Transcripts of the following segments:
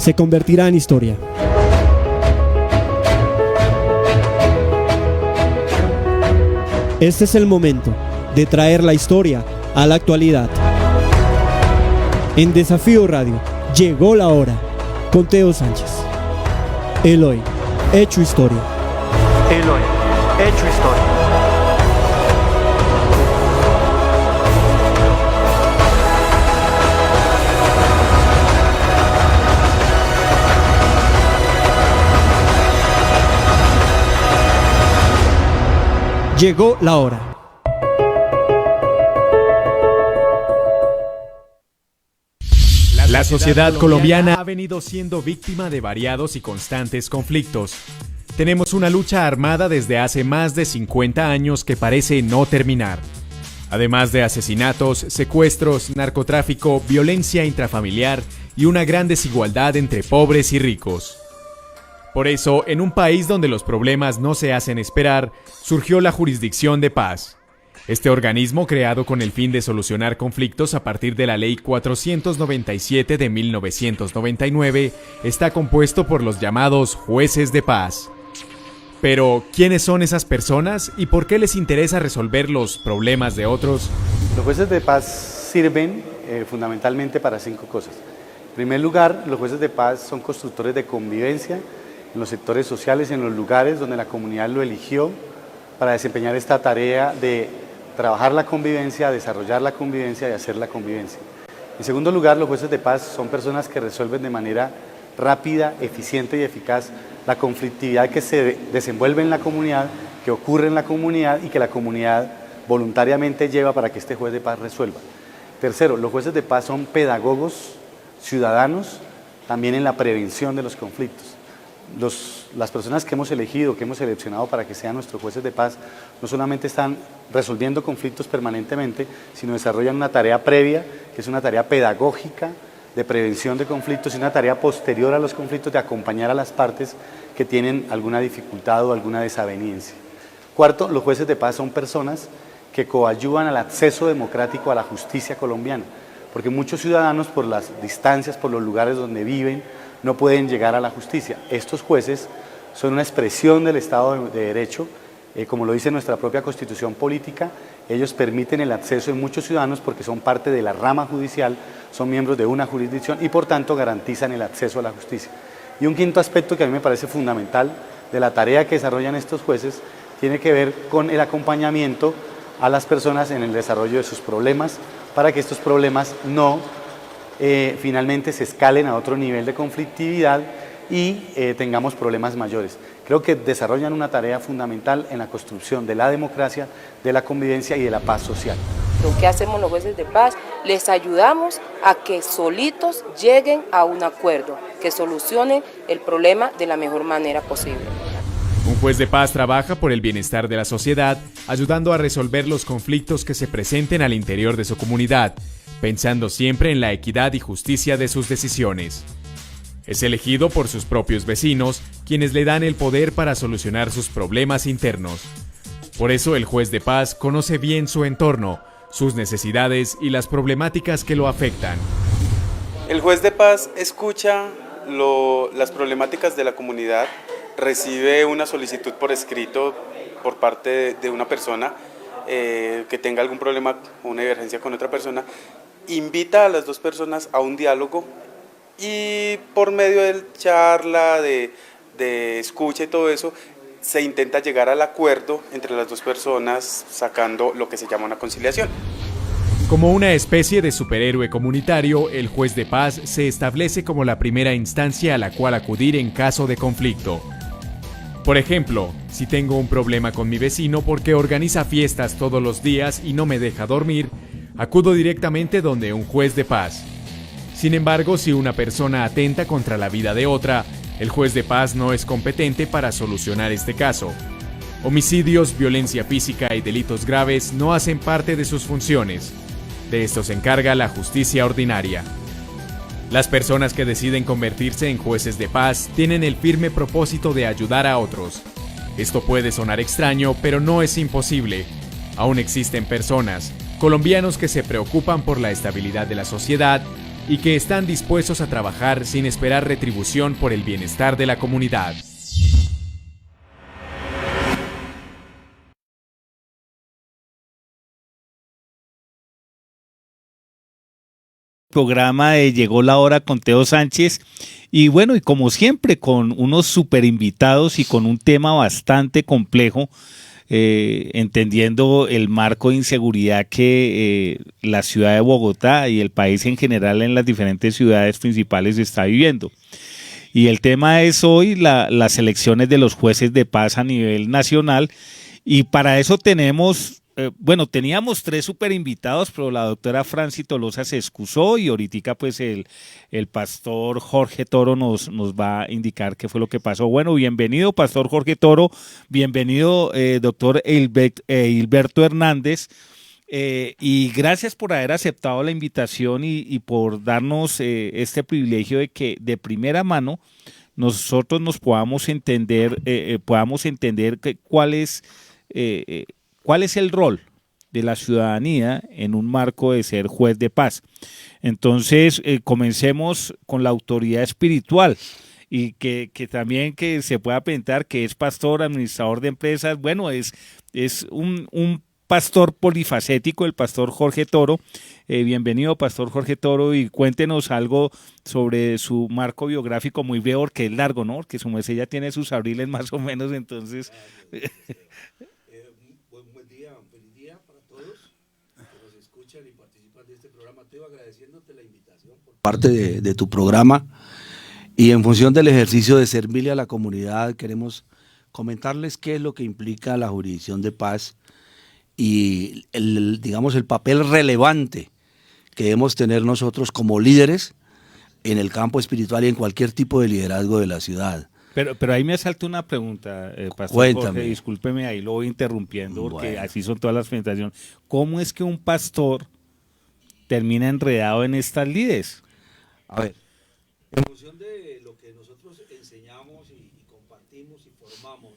se convertirá en historia. Este es el momento de traer la historia a la actualidad. En Desafío Radio, llegó la hora, con Teo Sánchez. Eloy, hecho historia. Eloy, hecho historia. Llegó la hora. La sociedad colombiana ha venido siendo víctima de variados y constantes conflictos. Tenemos una lucha armada desde hace más de 50 años que parece no terminar. Además de asesinatos, secuestros, narcotráfico, violencia intrafamiliar y una gran desigualdad entre pobres y ricos. Por eso, en un país donde los problemas no se hacen esperar, surgió la Jurisdicción de Paz. Este organismo, creado con el fin de solucionar conflictos a partir de la Ley 497 de 1999, está compuesto por los llamados jueces de paz. Pero, ¿quiénes son esas personas y por qué les interesa resolver los problemas de otros? Los jueces de paz sirven fundamentalmente para 5 cosas. En primer lugar, los jueces de paz son constructores de convivencia en los sectores sociales, en los lugares donde la comunidad lo eligió para desempeñar esta tarea de trabajar la convivencia, desarrollar la convivencia y hacer la convivencia. En segundo lugar, los jueces de paz son personas que resuelven de manera rápida, eficiente y eficaz la conflictividad que se desenvuelve en la comunidad, que ocurre en la comunidad y que la comunidad voluntariamente lleva para que este juez de paz resuelva. Tercero, los jueces de paz son pedagogos ciudadanos también en la prevención de los conflictos. Las personas que hemos elegido, que hemos seleccionado para que sean nuestros jueces de paz, no solamente están resolviendo conflictos permanentemente, sino desarrollan una tarea previa, que es una tarea pedagógica de prevención de conflictos y una tarea posterior a los conflictos de acompañar a las partes que tienen alguna dificultad o alguna desaveniencia. Cuarto, los jueces de paz son personas que coadyuvan al acceso democrático a la justicia colombiana, porque muchos ciudadanos, por las distancias, por los lugares donde viven, no pueden llegar a la justicia. Estos jueces son una expresión del Estado de Derecho, como lo dice nuestra propia Constitución Política. Ellos permiten el acceso de muchos ciudadanos porque son parte de la rama judicial, son miembros de una jurisdicción y por tanto garantizan el acceso a la justicia. Y un quinto aspecto que a mí me parece fundamental de la tarea que desarrollan estos jueces tiene que ver con el acompañamiento a las personas en el desarrollo de sus problemas para que estos problemas no finalmente se escalen a otro nivel de conflictividad y tengamos problemas mayores. Creo que desarrollan una tarea fundamental en la construcción de la democracia, de la convivencia y de la paz social. Lo que hacemos los jueces de paz, les ayudamos a que solitos lleguen a un acuerdo, que solucionen el problema de la mejor manera posible. Un juez de paz trabaja por el bienestar de la sociedad, ayudando a resolver los conflictos que se presenten al interior de su comunidad, pensando siempre en la equidad y justicia de sus decisiones. Es elegido por sus propios vecinos, quienes le dan el poder para solucionar sus problemas internos. Por eso el juez de paz conoce bien su entorno, sus necesidades y las problemáticas que lo afectan. El juez de paz escucha las problemáticas de la comunidad, recibe una solicitud por escrito por parte de una persona que tenga algún problema o una divergencia con otra persona, invita a las dos personas a un diálogo y por medio de charla, de escucha y todo eso, se intenta llegar al acuerdo entre las dos personas, sacando lo que se llama una conciliación. Como una especie de superhéroe comunitario, el juez de paz se establece como la primera instancia a la cual acudir en caso de conflicto. Por ejemplo, si tengo un problema con mi vecino porque organiza fiestas todos los días y no me deja dormir, acudo directamente donde un juez de paz. Sin embargo, si una persona atenta contra la vida de otra, el juez de paz no es competente para solucionar este caso. Homicidios, violencia física y delitos graves no hacen parte de sus funciones. De esto se encarga la justicia ordinaria. Las personas que deciden convertirse en jueces de paz tienen el firme propósito de ayudar a otros. Esto puede sonar extraño, pero no es imposible. Aún existen personas, colombianos que se preocupan por la estabilidad de la sociedad y que están dispuestos a trabajar sin esperar retribución por el bienestar de la comunidad. Programa de Llegó la Hora con Teo Sánchez y bueno, y como siempre con unos super invitados y con un tema bastante complejo, entendiendo el marco de inseguridad que la ciudad de Bogotá y el país en general en las diferentes ciudades principales está viviendo. Y el tema es hoy las elecciones de los jueces de paz a nivel nacional, y para eso tenemos... teníamos 3 super invitados, pero la doctora Franci Tolosa se excusó y ahorita pues el pastor Jorge Toro nos va a indicar qué fue lo que pasó. Bueno, bienvenido pastor Jorge Toro, bienvenido doctor Hilberto Hernández, y gracias por haber aceptado la invitación y por darnos este privilegio de que de primera mano nosotros nos podamos entender cuál es el rol de la ciudadanía en un marco de ser juez de paz. Entonces, comencemos con la autoridad espiritual y que también que se pueda pensar que es pastor, administrador de empresas. Bueno, es un pastor polifacético, el pastor Jorge Toro. Bienvenido, pastor Jorge Toro, y cuéntenos algo sobre su marco biográfico muy breve, porque es largo, ¿no? Porque su merced ya tiene sus abriles más o menos, entonces... Y participan de este programa. Teo, agradeciéndote la invitación por parte de tu programa, y en función del ejercicio de servirle a la comunidad queremos comentarles qué es lo que implica la jurisdicción de paz y el papel relevante que debemos tener nosotros como líderes en el campo espiritual y en cualquier tipo de liderazgo de la ciudad. Pero ahí me salta una pregunta, pastor Cuéntame. Jorge, discúlpeme, ahí lo voy interrumpiendo porque así son todas las presentaciones. ¿Cómo es que un pastor termina enredado en estas lides? A ver, en función de lo que nosotros enseñamos y compartimos y formamos,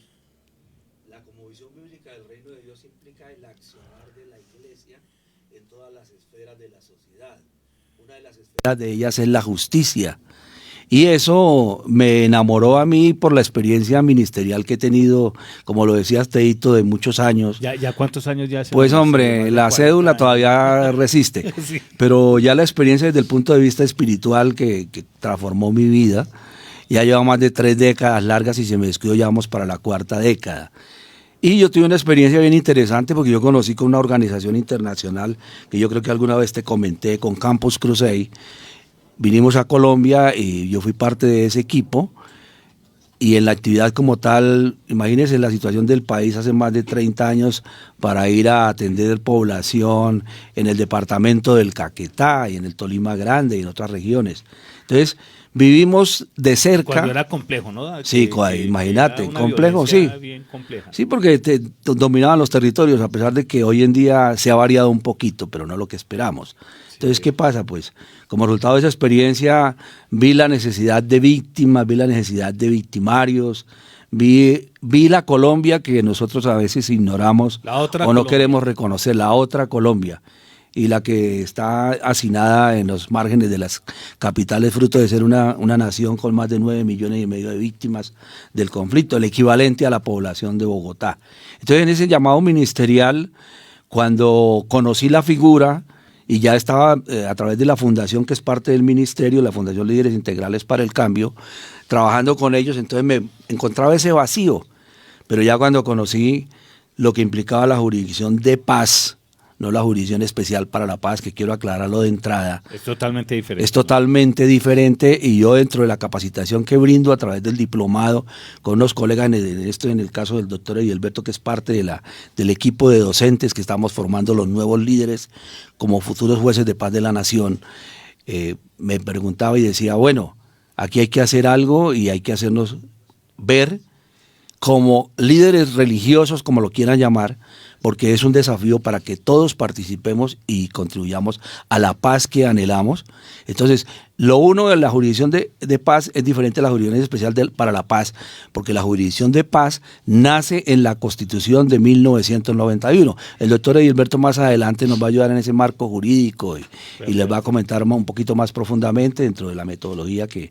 la cosmovisión bíblica del reino de Dios implica el accionar de la iglesia en todas las esferas de la sociedad. Una de las esferas de ellas es la justicia. Y eso me enamoró a mí por la experiencia ministerial que he tenido, como lo decías, Teito, de muchos años. ¿Ya cuántos años ya hace? Pues hombre, la cédula todavía resiste, sí. Pero ya la experiencia desde el punto de vista espiritual que transformó mi vida, ya lleva más de 3 décadas largas y si me descuido ya vamos para la 4ª década. Y yo tuve una experiencia bien interesante porque yo conocí con una organización internacional que yo creo que alguna vez te comenté, con Campus Crusade. Vinimos a Colombia y yo fui parte de ese equipo, y en la actividad como tal, imagínense la situación del país hace más de 30 años para ir a atender población en el departamento del Caquetá y en el Tolima Grande y en otras regiones. Entonces, vivimos de cerca. Cuando era complejo, ¿no? Sí, imagínate, complejo, sí. Bien compleja. Sí, porque dominaban los territorios, a pesar de que hoy en día se ha variado un poquito, pero no lo que esperamos. Entonces, ¿qué pasa? Pues, como resultado de esa experiencia, vi la necesidad de víctimas, vi la necesidad de victimarios, vi la Colombia que nosotros a veces ignoramos o no queremos reconocer, la otra Colombia, y la que está hacinada en los márgenes de las capitales, fruto de ser una nación con más de 9,5 millones de víctimas del conflicto, el equivalente a la población de Bogotá. Entonces, en ese llamado ministerial, cuando conocí la figura, y ya estaba a través de la fundación que es parte del ministerio, la Fundación Líderes Integrales para el Cambio, trabajando con ellos, entonces me encontraba ese vacío. Pero ya cuando conocí lo que implicaba la jurisdicción de paz, no la jurisdicción especial para la paz, que quiero aclararlo de entrada. Es totalmente diferente. Es totalmente diferente, y yo dentro de la capacitación que brindo a través del diplomado con unos colegas, en el caso del doctor Hilberto, que es parte del equipo de docentes que estamos formando los nuevos líderes como futuros jueces de paz de la nación, me preguntaba y decía, bueno, aquí hay que hacer algo y hay que hacernos ver como líderes religiosos, como lo quieran llamar, porque es un desafío para que todos participemos y contribuyamos a la paz que anhelamos. Entonces, lo uno de la jurisdicción de paz es diferente a la jurisdicción especial para la paz, porque la jurisdicción de paz nace en la Constitución de 1991. El doctor Edilberto más adelante nos va a ayudar en ese marco jurídico y les va a comentar un poquito más profundamente dentro de la metodología que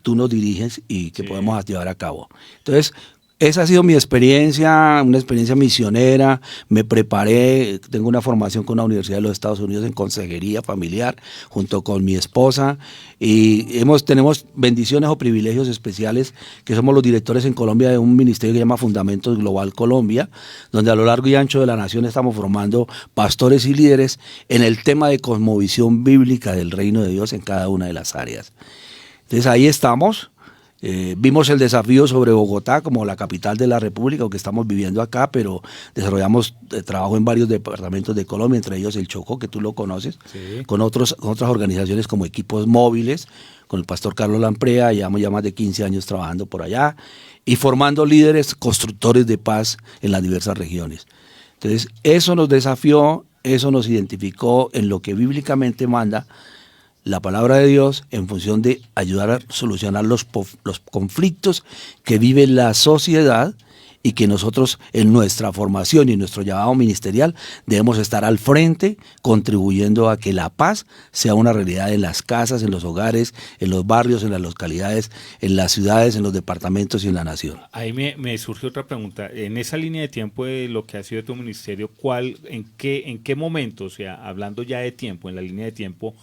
tú nos diriges y que podemos llevar a cabo. Entonces, esa ha sido mi experiencia, una experiencia misionera. Me preparé, tengo una formación con la Universidad de los Estados Unidos en consejería familiar, junto con mi esposa, y tenemos bendiciones o privilegios especiales, que somos los directores en Colombia de un ministerio que se llama Fundamentos Global Colombia, donde a lo largo y ancho de la nación estamos formando pastores y líderes en el tema de cosmovisión bíblica del reino de Dios en cada una de las áreas. Entonces ahí estamos. Vimos el desafío sobre Bogotá como la capital de la República, que estamos viviendo acá, pero desarrollamos trabajo en varios departamentos de Colombia, entre ellos el Chocó, que tú lo conoces, sí, con otras organizaciones como Equipos Móviles, con el pastor Carlos Lamprea, llevamos ya más de 15 años trabajando por allá, y formando líderes constructores de paz en las diversas regiones. Entonces, eso nos desafió, eso nos identificó en lo que bíblicamente manda la palabra de Dios, en función de ayudar a solucionar los conflictos que vive la sociedad, y que nosotros en nuestra formación y en nuestro llamado ministerial debemos estar al frente, contribuyendo a que la paz sea una realidad en las casas, en los hogares, en los barrios, en las localidades, en las ciudades, en los departamentos y en la nación. Ahí me surge otra pregunta. En esa línea de tiempo de lo que ha sido tu ministerio, en qué momento, o sea, hablando ya de tiempo, en la línea de tiempo,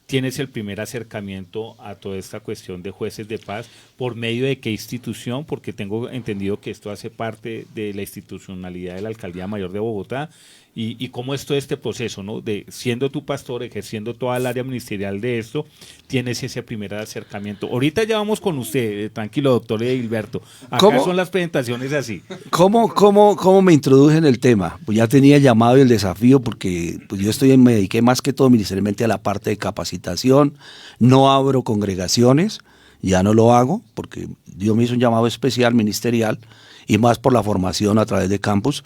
tienes el primer acercamiento a toda esta cuestión de jueces de paz? ¿Por medio de qué institución? Porque tengo entendido que esto hace parte de la institucionalidad de la Alcaldía Mayor de Bogotá. ¿Y cómo es todo este proceso, ¿no? De siendo tu pastor, ejerciendo toda el área ministerial de esto, tienes ese primer acercamiento. Ahorita ya vamos con usted, tranquilo, doctor Edilberto. Acá son las presentaciones así. ¿Cómo me introduje en el tema? Pues ya tenía el llamado y el desafío, porque pues yo me dediqué más que todo ministerialmente a la parte de capacitación. No abro congregaciones, ya no lo hago, porque Dios me hizo un llamado especial ministerial, y más por la formación a través de campus.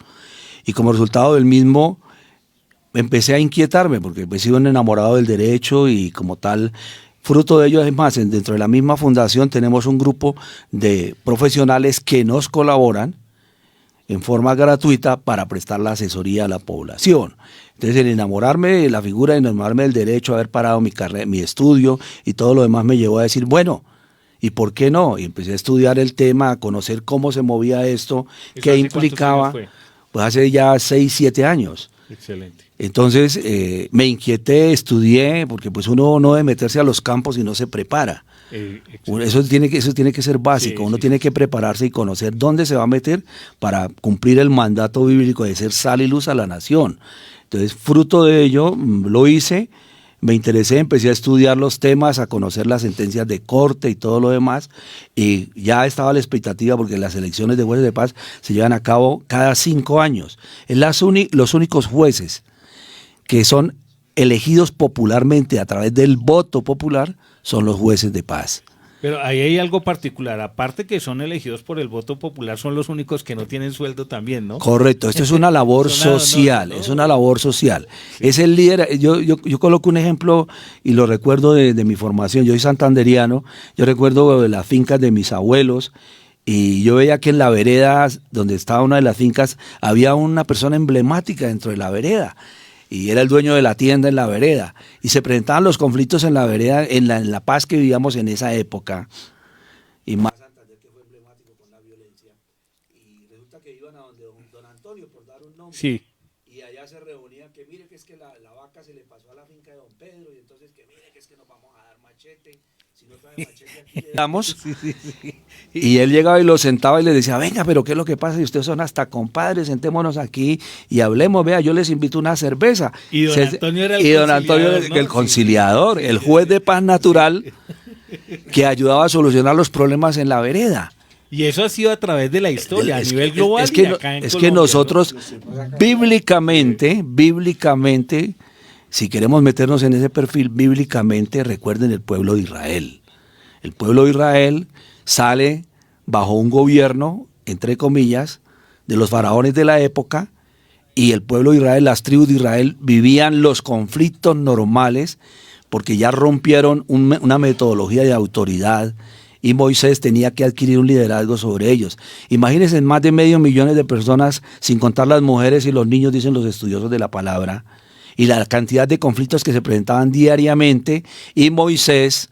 Y como resultado del mismo, empecé a inquietarme, porque he sido un enamorado del derecho, y como tal, fruto de ello, es más, dentro de la misma fundación tenemos un grupo de profesionales que nos colaboran en forma gratuita para prestar la asesoría a la población. Entonces, el enamorarme de la figura, enamorarme del derecho, haber parado mi carrera, mi estudio y todo lo demás, me llevó a decir, bueno, ¿y por qué no? Y empecé a estudiar el tema, a conocer cómo se movía esto, qué implicaba. Pues hace ya 6, 7 años. Excelente. Entonces me inquieté, estudié, porque pues uno no debe meterse a los campos y no se prepara. Eso tiene que ser básico. Uno tiene que prepararse y conocer dónde se va a meter para cumplir el mandato bíblico de ser sal y luz a la nación. Entonces, fruto de ello, lo hice. Me interesé, empecé a estudiar los temas, a conocer las sentencias de corte y todo lo demás, y ya estaba la expectativa, porque las elecciones de jueces de paz se llevan a cabo cada 5 años. Los únicos jueces que son elegidos popularmente a través del voto popular son los jueces de paz. Pero ahí hay algo particular, aparte que son elegidos por el voto popular, son los únicos que no tienen sueldo también, ¿no? Correcto, esto es una labor social, es una labor social. Es el líder. Yo coloco un ejemplo y lo recuerdo de mi formación. Yo soy santanderiano, yo recuerdo de las fincas de mis abuelos, y yo veía que en la vereda donde estaba una de las fincas había una persona emblemática dentro de la vereda, y era el dueño de la tienda en la vereda, y se presentaban los conflictos en la vereda, en la paz que vivíamos en esa época, y más Santander, que fue emblemático con la violencia, y resulta que iban a donde don Antonio, por dar un nombre, sí, y allá se reunían, que mire que es que la vaca se le pasó a la finca de don Pedro, y entonces que mire que es que nos vamos a dar machete, si no trae machete aquí le damos. Y él llegaba y lo sentaba y le decía, venga, pero ¿qué es lo que pasa? Si ustedes son hasta compadres, sentémonos aquí y hablemos, vea, yo les invito una cerveza. Y don Antonio era el conciliador, el juez de paz natural, que ayudaba a solucionar los problemas en la vereda. Y eso ha sido a través de la historia, a nivel global. Es que nosotros, bíblicamente, si queremos meternos en ese perfil, bíblicamente, recuerden el pueblo de Israel. El pueblo de Israel sale bajo un gobierno, entre comillas, de los faraones de la época, y el pueblo de Israel, las tribus de Israel, vivían los conflictos normales porque ya rompieron una metodología de autoridad y Moisés tenía que adquirir un liderazgo sobre ellos. Imagínense, más de 500,000 de personas, sin contar las mujeres y los niños, dicen los estudiosos de la palabra, y la cantidad de conflictos que se presentaban diariamente, y Moisés,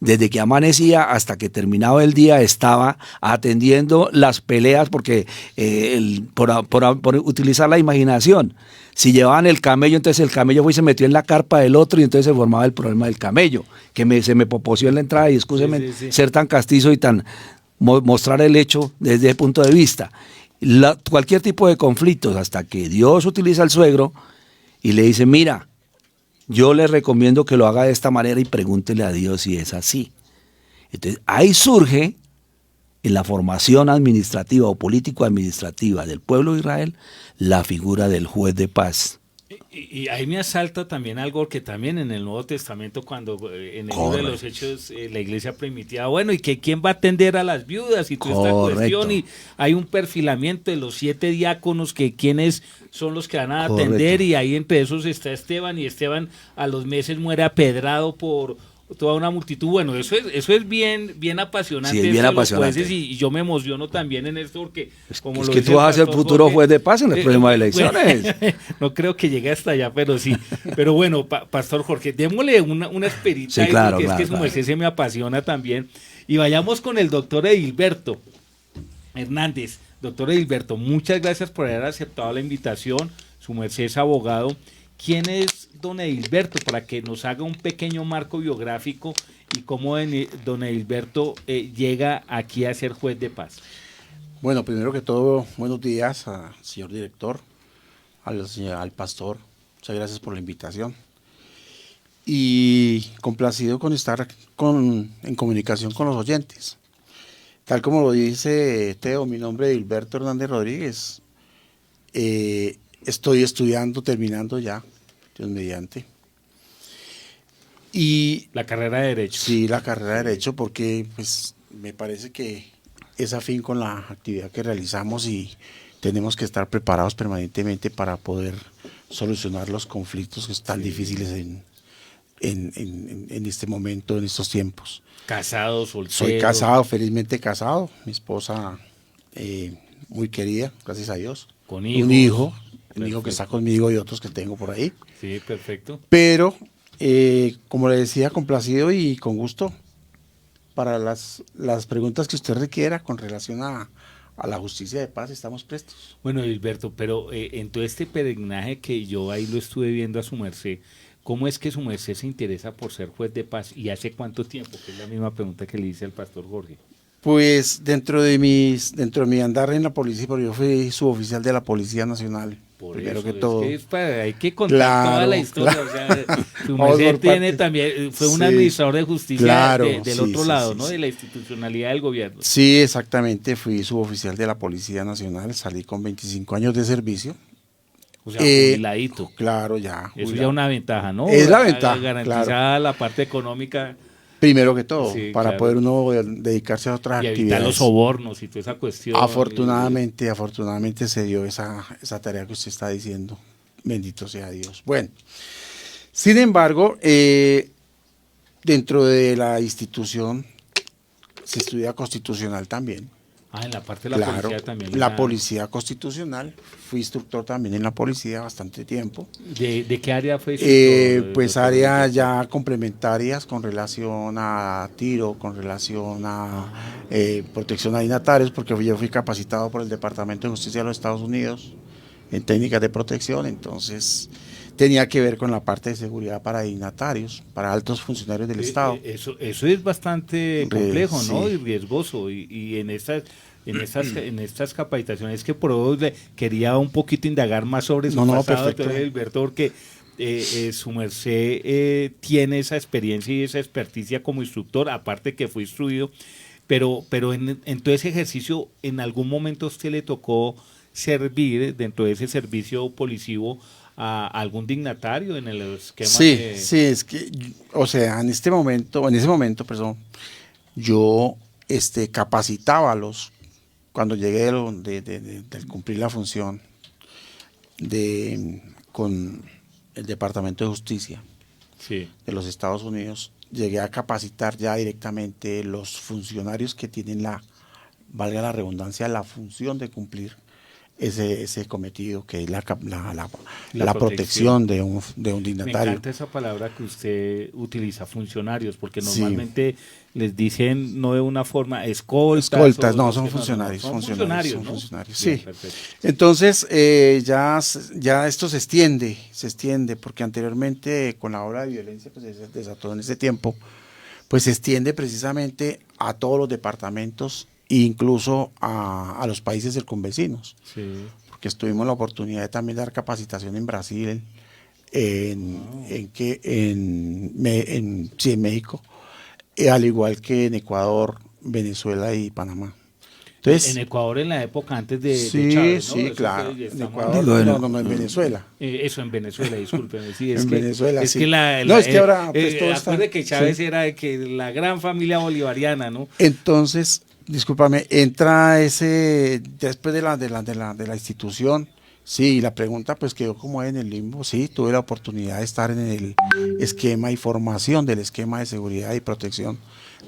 desde que amanecía hasta que terminaba el día, estaba atendiendo las peleas, porque por utilizar la imaginación, si llevaban el camello, entonces el camello fue y se metió en la carpa del otro y entonces se formaba el problema del camello, que se me popoció en la entrada y excúseme ser tan castizo y tan mostrar el hecho desde ese punto de vista. Cualquier tipo de conflictos, hasta que Dios utiliza al suegro y le dice, mira, yo le recomiendo que lo haga de esta manera y pregúntele a Dios si es así. Entonces, ahí surge, en la formación administrativa o político-administrativa del pueblo de Israel, la figura del juez de paz. Y ahí me asalta también algo que también en el Nuevo Testamento, cuando en el libro de los Hechos, la iglesia primitiva, bueno, y que quién va a atender a las viudas y toda esta cuestión, y hay un perfilamiento de los 7 diáconos, que quiénes son los que van a atender, y ahí entre esos está Esteban, y Esteban a los meses muere apedrado por toda una multitud. Bueno, eso es bien apasionante. Sí, es bien apasionante. Y yo me emociono también en esto porque, como es lo que dice tú vas a ser Pastor futuro Jorge, juez de paz en el problema de elecciones. No creo que llegue hasta allá, pero sí. Pero bueno, Pastor Jorge, démosle una esperita, Sí, ahí, claro, porque claro, es que su claro. merced se me apasiona también. Y vayamos con el doctor Edilberto Hernández. Doctor Edilberto, muchas gracias por haber aceptado la invitación. Su merced es abogado. ¿Quién es don Edilberto? Para que nos haga un pequeño marco biográfico y cómo don Edilberto llega aquí a ser juez de paz. Bueno, primero que todo, buenos días al señor director, al pastor. Muchas gracias por la invitación. Y complacido con estar en comunicación con los oyentes. Tal como lo dice Teo, mi nombre es Edilberto Hernández Rodríguez. Estoy estudiando, terminando ya, Dios mediante. Y la carrera de Derecho. Sí, la carrera de Derecho, porque pues me parece que es afín con la actividad que realizamos y tenemos que estar preparados permanentemente para poder solucionar los conflictos que están difíciles en este momento, en estos tiempos. Casado, soltero. Soy casado, felizmente casado. Mi esposa muy querida, gracias a Dios. Con hijos. Un hijo que está Perfecto. conmigo y otros que tengo por ahí. Sí, perfecto. Pero, como le decía, complacido y con gusto para las preguntas que usted requiera con relación a la justicia de paz, estamos prestos. Bueno, Edilberto, pero en todo este peregrinaje que yo ahí lo estuve viendo a su merced, ¿cómo es que su merced se interesa por ser juez de paz y hace cuánto tiempo? Que es la misma pregunta que le hice al pastor Jorge. Pues dentro de mi andar en la policía, porque yo fui suboficial de la Policía Nacional. Por primero eso, que todo. Hay que contar Claro, toda la historia. claro. O sea, su Vamos merced por tiene partes. también, fue un Sí. administrador de justicia Claro, del sí, otro sí, lado, sí, ¿no? sí. De la institucionalidad del gobierno. Sí, exactamente, fui suboficial de la Policía Nacional, salí con 25 años de servicio. O sea, jubiladito. Claro, ya. Eso jubilado. ya es una ventaja, ¿no? Es la ventaja, Garantizada claro. la parte económica Primero que todo, Sí, para claro. poder uno dedicarse a otras y evitar actividades. los sobornos y toda esa cuestión. Afortunadamente se dio esa tarea que usted está diciendo. Bendito sea Dios. Bueno, sin embargo, dentro de la institución se estudia constitucional también. En la parte de la Claro, policía también. la policía constitucional. Fui instructor también en la policía bastante tiempo. ¿De qué área fue? instructor, Pues doctor? áreas ya complementarias con relación a tiro, con relación a protección a dignatarios, porque yo fui capacitado por el Departamento de Justicia de los Estados Unidos en técnicas de protección, entonces tenía que ver con la parte de seguridad para dignatarios, para altos funcionarios del Estado. Eso es bastante complejo, ¿no? Sí. Y riesgoso. Y en estas capacitaciones que por hoy quería un poquito indagar más sobre su pasado, perfecto. doctor Edilberto, porque su merced tiene esa experiencia y esa experticia como instructor, aparte que fue instruido, pero en todo ese ejercicio, ¿en algún momento a usted le tocó servir dentro de ese servicio policivo a algún dignatario en el esquema? Sí, es que, o sea, en ese momento, yo capacitaba a los, cuando llegué de cumplir la función, con el Departamento de Justicia Sí. de los Estados Unidos, llegué a capacitar ya directamente los funcionarios que tienen valga la redundancia, la función de cumplir ese cometido, que es la protección de un Me dignatario. encanta esa palabra que usted utiliza, funcionarios, porque Sí. normalmente les dicen no de una forma escoltas. Escoltas, o- no, o son que funcionarios, son funcionarios, son ¿no? funcionarios, Bien, sí. perfecto. Entonces, ya esto se extiende, porque anteriormente con la ola de violencia que se desató en ese tiempo, pues se extiende precisamente a todos los departamentos e incluso a los países circunvecinos, Sí. porque tuvimos la oportunidad de también dar capacitación en Brasil, en México, al igual que en Ecuador, Venezuela y Panamá. Entonces, En Ecuador en la época antes de sí, Chávez, ¿no? sí, Eso claro. que En estamos Ecuador, hablando. no, en Venezuela. Eso en Venezuela, discúlpeme. Sí, En Venezuela, es sí. que No, es que ahora, pues, todo está- acuerde que Chávez sí. era de que la gran familia bolivariana, ¿no? Entonces, discúlpame, entra después de la institución, sí, la pregunta pues quedó como en el limbo, sí, tuve la oportunidad de estar en el esquema y formación del esquema de seguridad y protección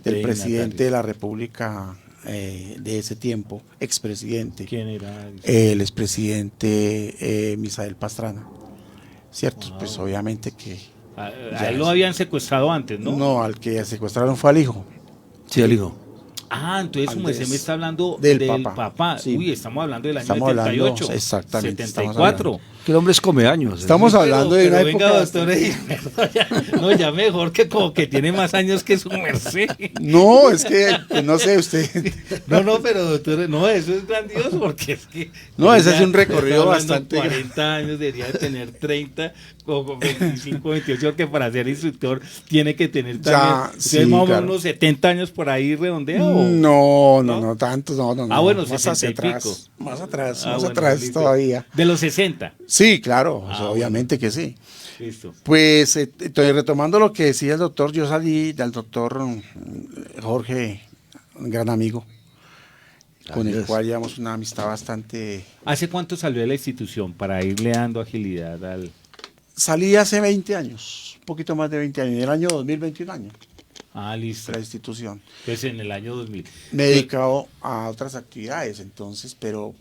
del presidente de la República de ese tiempo, expresidente, ¿Quién era? el expresidente Misael Pastrana, ¿cierto? Wow. Pues obviamente que... A él lo habían secuestrado antes, ¿no? No, al que secuestraron fue al hijo. Sí, el hijo. Ah, entonces su merced me está hablando del del papá. papá. Sí. Uy, estamos hablando del año Estamos hablando, 78. exactamente, estamos 74. Que el hombre es come años. Estamos hablando de Pero una venga, época... doctor, no, ya mejor que como que tiene más años que su merced. No, es que, pues, no sé, usted... No, pero doctor, no, eso es grandioso porque es que... No, ese ya es un recorrido está hablando bastante 40 años, debería de tener 30 o 25, 28, porque para ser instructor tiene que tener Ya, también... sí, ¿Ustedes más o menos claro. unos 70 años por ahí redondea o...? No, tantos, no. Ah, bueno, más 60 hacia y atrás, pico. más atrás, Ah, más bueno, atrás listo. todavía. De los 60. Sí, claro, Ah, obviamente que sí. Listo. Pues, entonces, retomando lo que decía el doctor, yo salí del doctor Jorge, un gran amigo, con el Gracias. cual llevamos una amistad bastante... ¿Hace cuánto salió de la institución para irle dando agilidad al...? Salí hace 20 años, un poquito más de 20 años, en el año 2021 año, Ah, listo. de la institución. Entonces en el año 2000. Me he dedicado a otras actividades, entonces, pero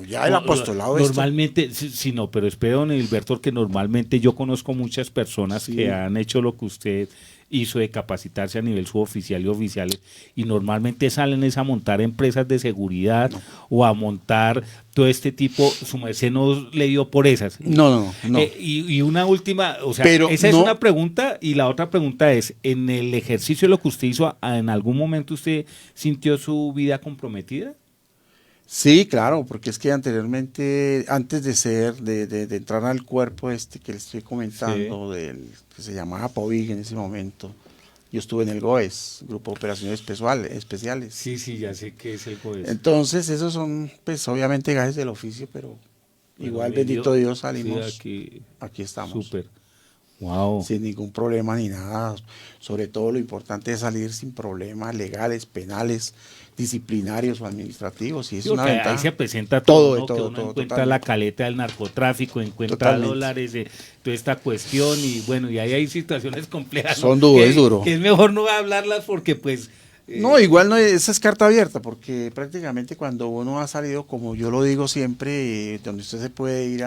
ya el apostolado... Normalmente, sí, no, pero espere, don Hilberto, que normalmente yo conozco muchas personas Sí. que han hecho lo que usted hizo de capacitarse a nivel suboficial y oficiales y normalmente salen es a montar empresas de seguridad o a montar todo este tipo, su merced no le dio por esas. No. Y una última, o sea, Pero esa es no- una pregunta y la otra pregunta es, en el ejercicio de lo que usted hizo, ¿en algún momento usted sintió su vida comprometida? Sí, claro, porque es que anteriormente, antes de entrar al cuerpo que le estoy comentando, que se llamaba POVIG en ese momento, yo estuve en el GOES, Grupo de Operaciones Especiales. Sí, ya sé que es el COES. Entonces, esos son, pues, obviamente gajes del oficio, pero igual, bendito Dios, salimos, aquí estamos. Súper. Wow. Sin ningún problema ni nada. Sobre todo lo importante es salir sin problemas legales, penales, disciplinarios o administrativos. Y es Sí, una porque ventaja. ahí se presenta Todo, todo, ¿no? todo, que uno todo, encuentra totalmente. la caleta del narcotráfico, encuentra Totalmente. dólares, toda esta cuestión y bueno, y ahí hay situaciones complejas. ¿no? Son duros, Que- es duro. Que es mejor no hablarlas porque pues... No, igual no, esa es carta abierta, porque prácticamente cuando uno ha salido, como yo lo digo siempre, donde usted se puede ir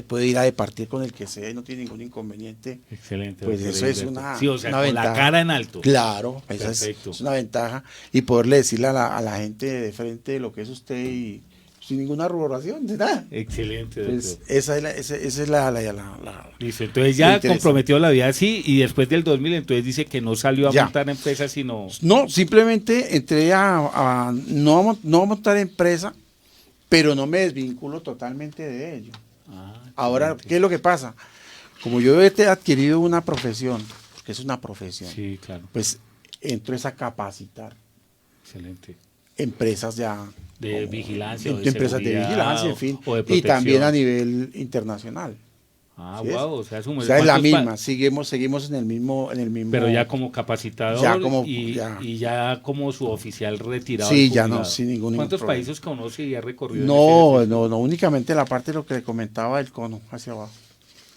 puede ir a departir con el que sea y no tiene ningún inconveniente. Excelente. Pues doctor eso es Hilberto. una, Sí, o sea, una con ventaja. la cara en alto. Claro, esa Perfecto. es una ventaja. Y poderle decirle a la gente de frente de lo que es usted y sin ninguna ruboración, de nada. Excelente, Pues doctor. esa es la Listo, entonces lo ya interesante. comprometió la vida así y después del 2000 entonces dice que no salió a Ya. montar empresas sino... No, simplemente entré no a montar empresa, pero no me desvinculo totalmente de ello. Ahora, excelente. ¿qué es lo que pasa? Como yo he adquirido una profesión, porque es una profesión, Sí, claro, pues entro es a capacitar excelente. empresas ya De vigilancia o de empresas de seguridad vigilancia, en fin, o de y también protección. a nivel internacional. Ah, ¿Sí es? wow, o sea, O sea, es la ¿cuántos misma, seguimos en el mismo. Pero ya como capacitador Ya como- y ya. como su oficial retirado. Sí, y ya no, jubilado. sin ningún ¿Cuántos problema. países conoce y ha recorrido? en No, ese ejercicio? no, únicamente la parte de lo que le comentaba del cono hacia abajo.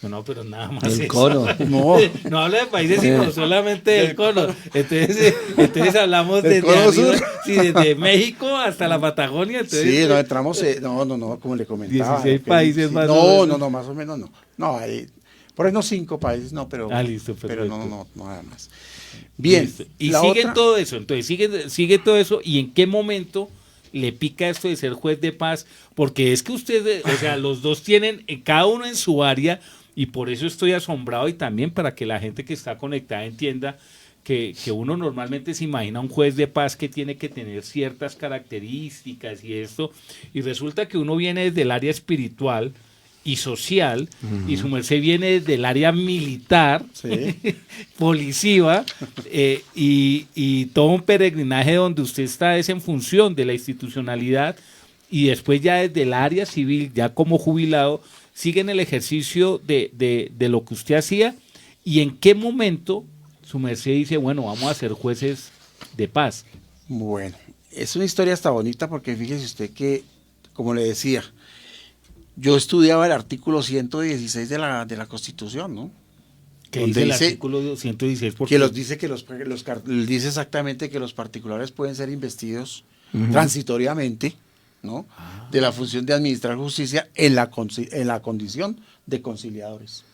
No, pero nada más. El eso. cono, no. No habla de países, sino solamente del cono. Entonces hablamos Del desde cono arriba, sur. sí, desde México hasta la Patagonia. Entonces, Sí, no entramos, no, como le comentaba. 16 que- países sí, más o menos. No, más o menos no. No, hay, por ahí no 5 países, no, pero. Listo, pero perfecto. no, nada más. Bien. Listo. Y la siguen otra- todo eso. Entonces, sigue todo eso. ¿Y en qué momento le pica esto de ser juez de paz? Porque es que ustedes, o sea, los dos tienen, cada uno en su área, y por eso estoy asombrado, y también para que la gente que está conectada entienda que uno normalmente se imagina un juez de paz que tiene que tener ciertas características y esto, y resulta que uno viene desde el área espiritual y social, y su merced viene desde el área militar, Sí. policía, y todo un peregrinaje donde usted está es en función de la institucionalidad, y después ya desde el área civil, ya como jubilado, sigue en el ejercicio de lo que usted hacía. ¿Y en qué momento su merced dice, bueno, vamos a ser jueces de paz? Bueno, es una historia hasta bonita porque fíjese usted que, como le decía, yo estudiaba el artículo 116 de la Constitución, ¿no? Que Donde dice el dice artículo 116. que dice exactamente que los particulares pueden ser investidos transitoriamente, ¿no? De la función de administrar justicia en la condición de conciliadores.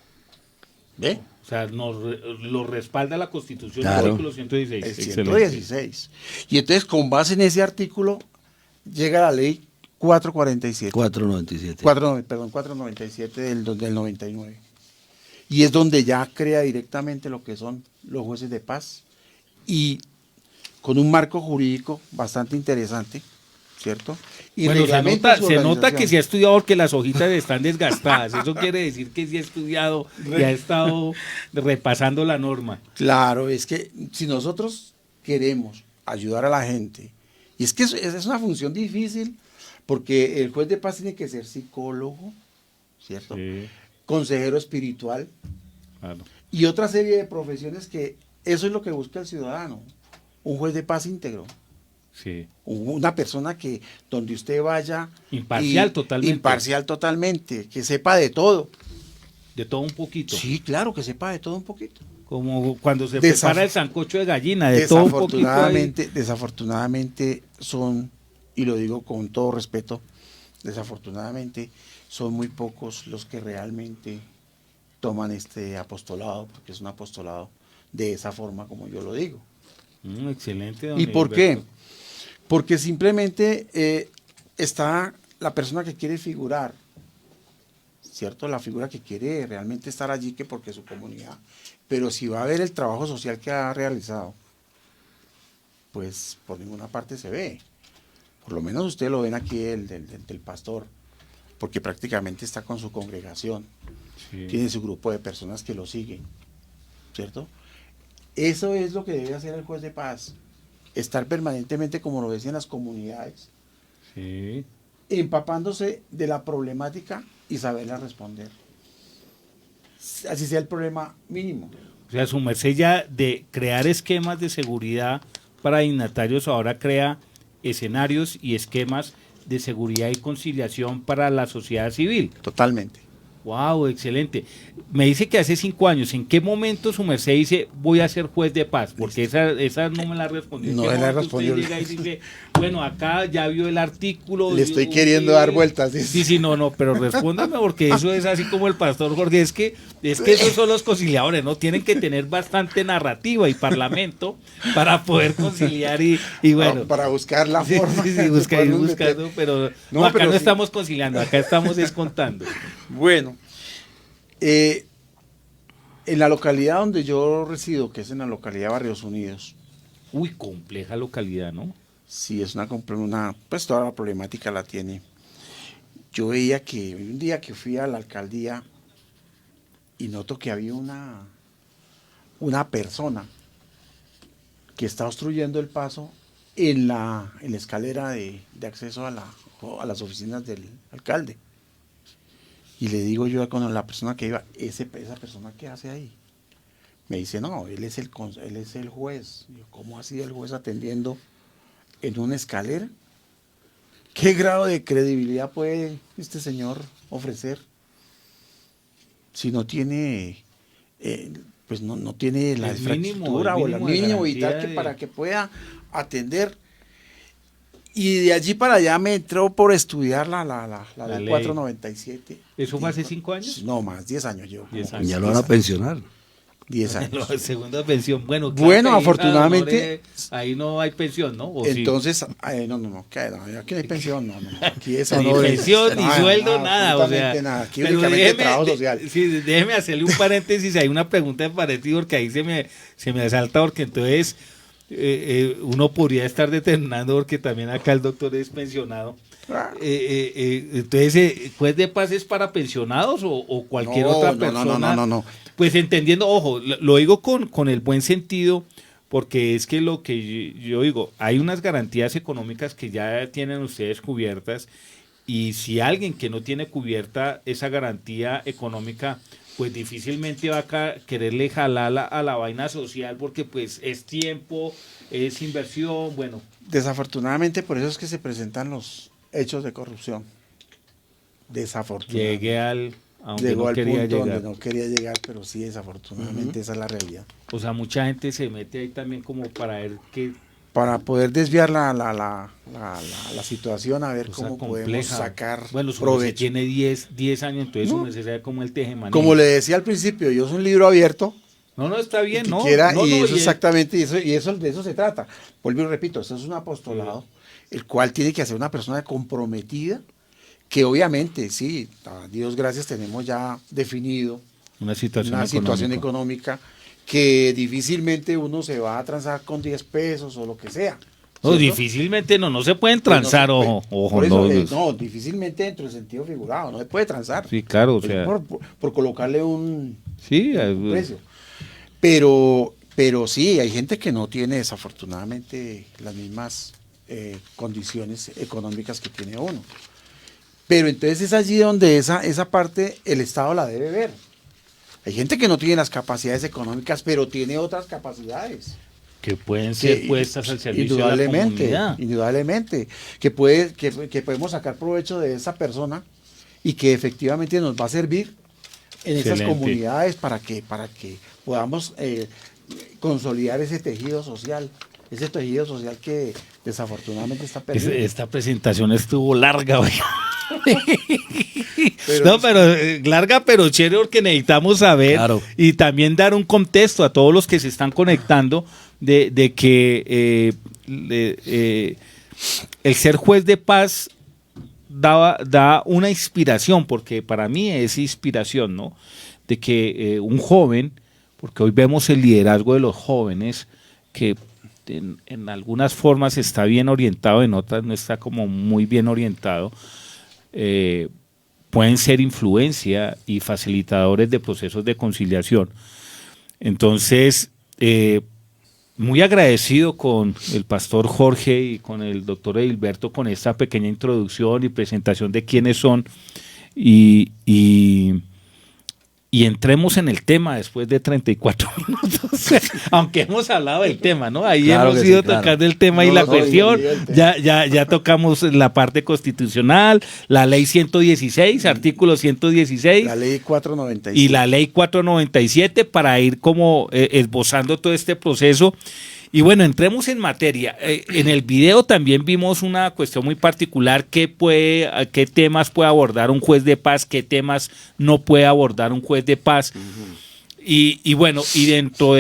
¿Ve? O sea, lo respalda la Constitución, Claro. el artículo 116. El Excelente. 116. Y entonces, con base en ese artículo, llega la ley 447. 497. 497 del 99. Y es donde ya crea directamente lo que son los jueces de paz. Y con un marco jurídico bastante interesante, ¿cierto? Y Bueno, reglamenta su se nota organización. que sí ha estudiado porque las hojitas están desgastadas. Eso quiere decir que sí ha estudiado y ha estado repasando la norma. Claro, es que si nosotros queremos ayudar a la gente, y es que es una función difícil, porque el juez de paz tiene que ser psicólogo, ¿cierto? Consejero espiritual, Claro. y otra serie de profesiones que eso es lo que busca el ciudadano, un juez de paz íntegro. Sí. Una persona que donde usted vaya Imparcial totalmente. Imparcial totalmente, que sepa de todo. De todo un poquito. Sí, claro, que sepa de todo un poquito. Como cuando se Desaf- prepara el sancocho de gallina, de todo un poquito ahí. Desafortunadamente son, y lo digo con todo respeto, desafortunadamente son muy pocos los que realmente toman este apostolado, porque es un apostolado de esa forma como yo lo digo. Excelente. don ¿Y por qué? Heriberto. Porque simplemente está la persona que quiere figurar, ¿cierto? La figura que quiere realmente estar allí, que porque es su comunidad. Pero si va a ver el trabajo social que ha realizado, pues por ninguna parte se ve. Por lo menos ustedes lo ven aquí del pastor, porque prácticamente está con su congregación, tiene su grupo de personas que lo siguen, ¿cierto? Eso es lo que debe hacer el juez de paz, estar permanentemente, como lo decían, en las comunidades, Sí. empapándose de la problemática y saberla responder. Así sea el problema mínimo. O sea, su merced ya de crear esquemas de seguridad para dignatarios, ahora crea escenarios y esquemas de seguridad y conciliación para la sociedad civil. Totalmente. Wow, excelente. Me dice que hace 5 años. ¿En qué momento su merced dice voy a ser juez de paz? Porque esa no me la respondió. ¿En No qué me la momento respondió. usted llega y dice, bueno, acá ya vio el artículo. Le estoy queriendo dar vueltas. Sí, no, pero respóndame porque eso es así como el pastor Jorge, es que esos son los conciliadores, ¿no? Tienen que tener bastante narrativa y parlamento para poder conciliar y bueno. Para buscar la forma. Sí, de podernos buscando, meter. pero No, acá pero no sí. estamos conciliando, acá estamos descontando. Bueno, en la localidad donde yo resido, que es en la localidad de Barrios Unidos, Uy, compleja localidad, ¿no? sí es pues toda la problemática la tiene. Yo veía que un día que fui a la alcaldía y noto que había una persona que está obstruyendo el paso en la escalera de acceso a las oficinas del alcalde. Y le digo yo con la persona que iba, esa persona ¿qué hace ahí? Me dice, no, él es el juez. Yo, ¿cómo ha sido el juez atendiendo en una escalera? ¿Qué grado de credibilidad puede este señor ofrecer si no tiene, pues no tiene la infraestructura o el mínimo vital que para que pueda atender? Y de allí para allá me entró por estudiar la ley 497. ¿Eso fue hace 5 años? No, más, 10 años yo. 10 años. Ya lo van a pensionar. 10 años. Segunda pensión. Bueno, afortunadamente. Ahí no hay pensión, ¿no? Entonces, no, aquí no hay pensión, no. Aquí es ni pensión, ni sueldo, nada. O sea, nada. Aquí únicamente trabajo social. Sí, déjeme hacerle un paréntesis. Hay una pregunta de paréntesis porque ahí se me asalta, porque entonces uno podría estar determinando, porque también acá el doctor es pensionado. Entonces, ¿juez de paz es para pensionados o cualquier otra persona? No. Pues entendiendo, ojo, lo digo con el buen sentido, porque es que lo que yo digo, hay unas garantías económicas que ya tienen ustedes cubiertas, y si alguien que no tiene cubierta esa garantía económica, pues difícilmente va a quererle jalar a la vaina social, porque pues es tiempo, es inversión, bueno. Desafortunadamente, por eso es que se presentan los hechos de corrupción. Desafortunadamente. Llegó al punto donde no quería llegar, pero sí, desafortunadamente esa es la realidad. O sea, mucha gente se mete ahí también como para ver qué... Para poder desviar la situación, a ver cómo podemos sacar provecho. Tiene 10 años, entonces uno se sabe como el tejemaní. Como le decía al principio, yo soy un libro abierto. No, está bien, Exactamente, y de eso se trata. Vuelvo y repito, eso es un apostolado, el cual tiene que hacer una persona comprometida, que obviamente, sí, a Dios gracias, tenemos ya definido una situación económica que difícilmente uno se va a transar con 10 pesos o lo que sea. No, difícilmente no se pueden transar, no, difícilmente dentro del sentido figurado, no se puede transar. Sí, claro, o sea. Por colocarle un precio. Pero sí, hay gente que no tiene desafortunadamente las mismas condiciones económicas que tiene uno. Pero entonces es allí donde esa parte el Estado la debe ver. Hay gente que no tiene las capacidades económicas, pero tiene otras capacidades. Que pueden ser puestas al servicio de la comunidad. Indudablemente. Que podemos sacar provecho de esa persona y que efectivamente nos va a servir en esas comunidades para que podamos consolidar ese tejido social que desafortunadamente está perdido. Esta presentación estuvo larga, oiga. Pero larga, pero chévere, porque necesitamos saber y también dar un contexto a todos los que se están conectando de que el ser juez de paz da una inspiración, porque para mí es inspiración, ¿no? De que un joven, porque hoy vemos el liderazgo de los jóvenes, que en algunas formas está bien orientado, en otras no está como muy bien orientado, pueden ser influencia y facilitadores de procesos de conciliación. Entonces, muy agradecido con el pastor Jorge y con el doctor Edilberto con esta pequeña introducción y presentación de quiénes son, y entremos en el tema después de 34 minutos, aunque hemos hablado del tema, ¿no? Ahí hemos ido tocando el tema y la cuestión, ya tocamos la parte constitucional, la ley 116, artículo 116. La ley 497. Y la ley 497 para ir como esbozando todo este proceso. Y bueno, entremos en materia. En el video también vimos una cuestión muy particular, qué temas puede abordar un juez de paz, qué temas no puede abordar un juez de paz. Y bueno, y dentro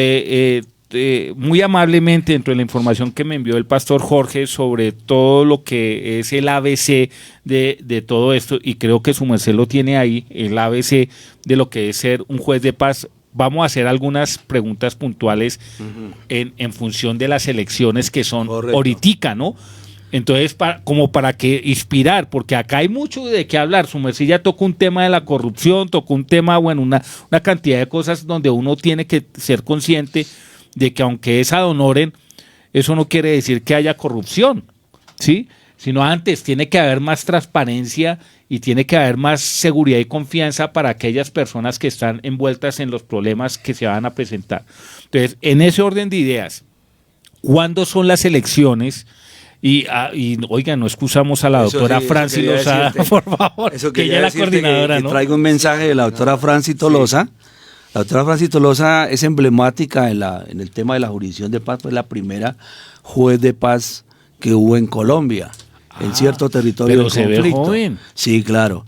muy amablemente, dentro de la información que me envió el pastor Jorge sobre todo lo que es el ABC de todo esto, y creo que su merced lo tiene ahí, el ABC de lo que es ser un juez de paz. Vamos a hacer algunas preguntas puntuales en función de las elecciones que son ahoritica, ¿no? Entonces, como para que inspirar, porque acá hay mucho de qué hablar. Su merced ya tocó un tema de la corrupción, tocó un tema, bueno, una cantidad de cosas donde uno tiene que ser consciente de que aunque es ad honorem, eso no quiere decir que haya corrupción, ¿sí? sino antes tiene que haber más transparencia y tiene que haber más seguridad y confianza para aquellas personas que están envueltas en los problemas que se van a presentar. Entonces, en ese orden de ideas, ¿cuándo son las elecciones? Y oiga, no excusamos a la doctora Franci Lozada, por favor, que ella es la coordinadora, que ¿no? traigo un mensaje de la doctora Franci Tolosa. La doctora Franci Tolosa es emblemática en el tema de la jurisdicción de paz, fue la primera juez de paz que hubo en Colombia, en cierto territorio pero de se conflicto. ve joven. Sí, claro.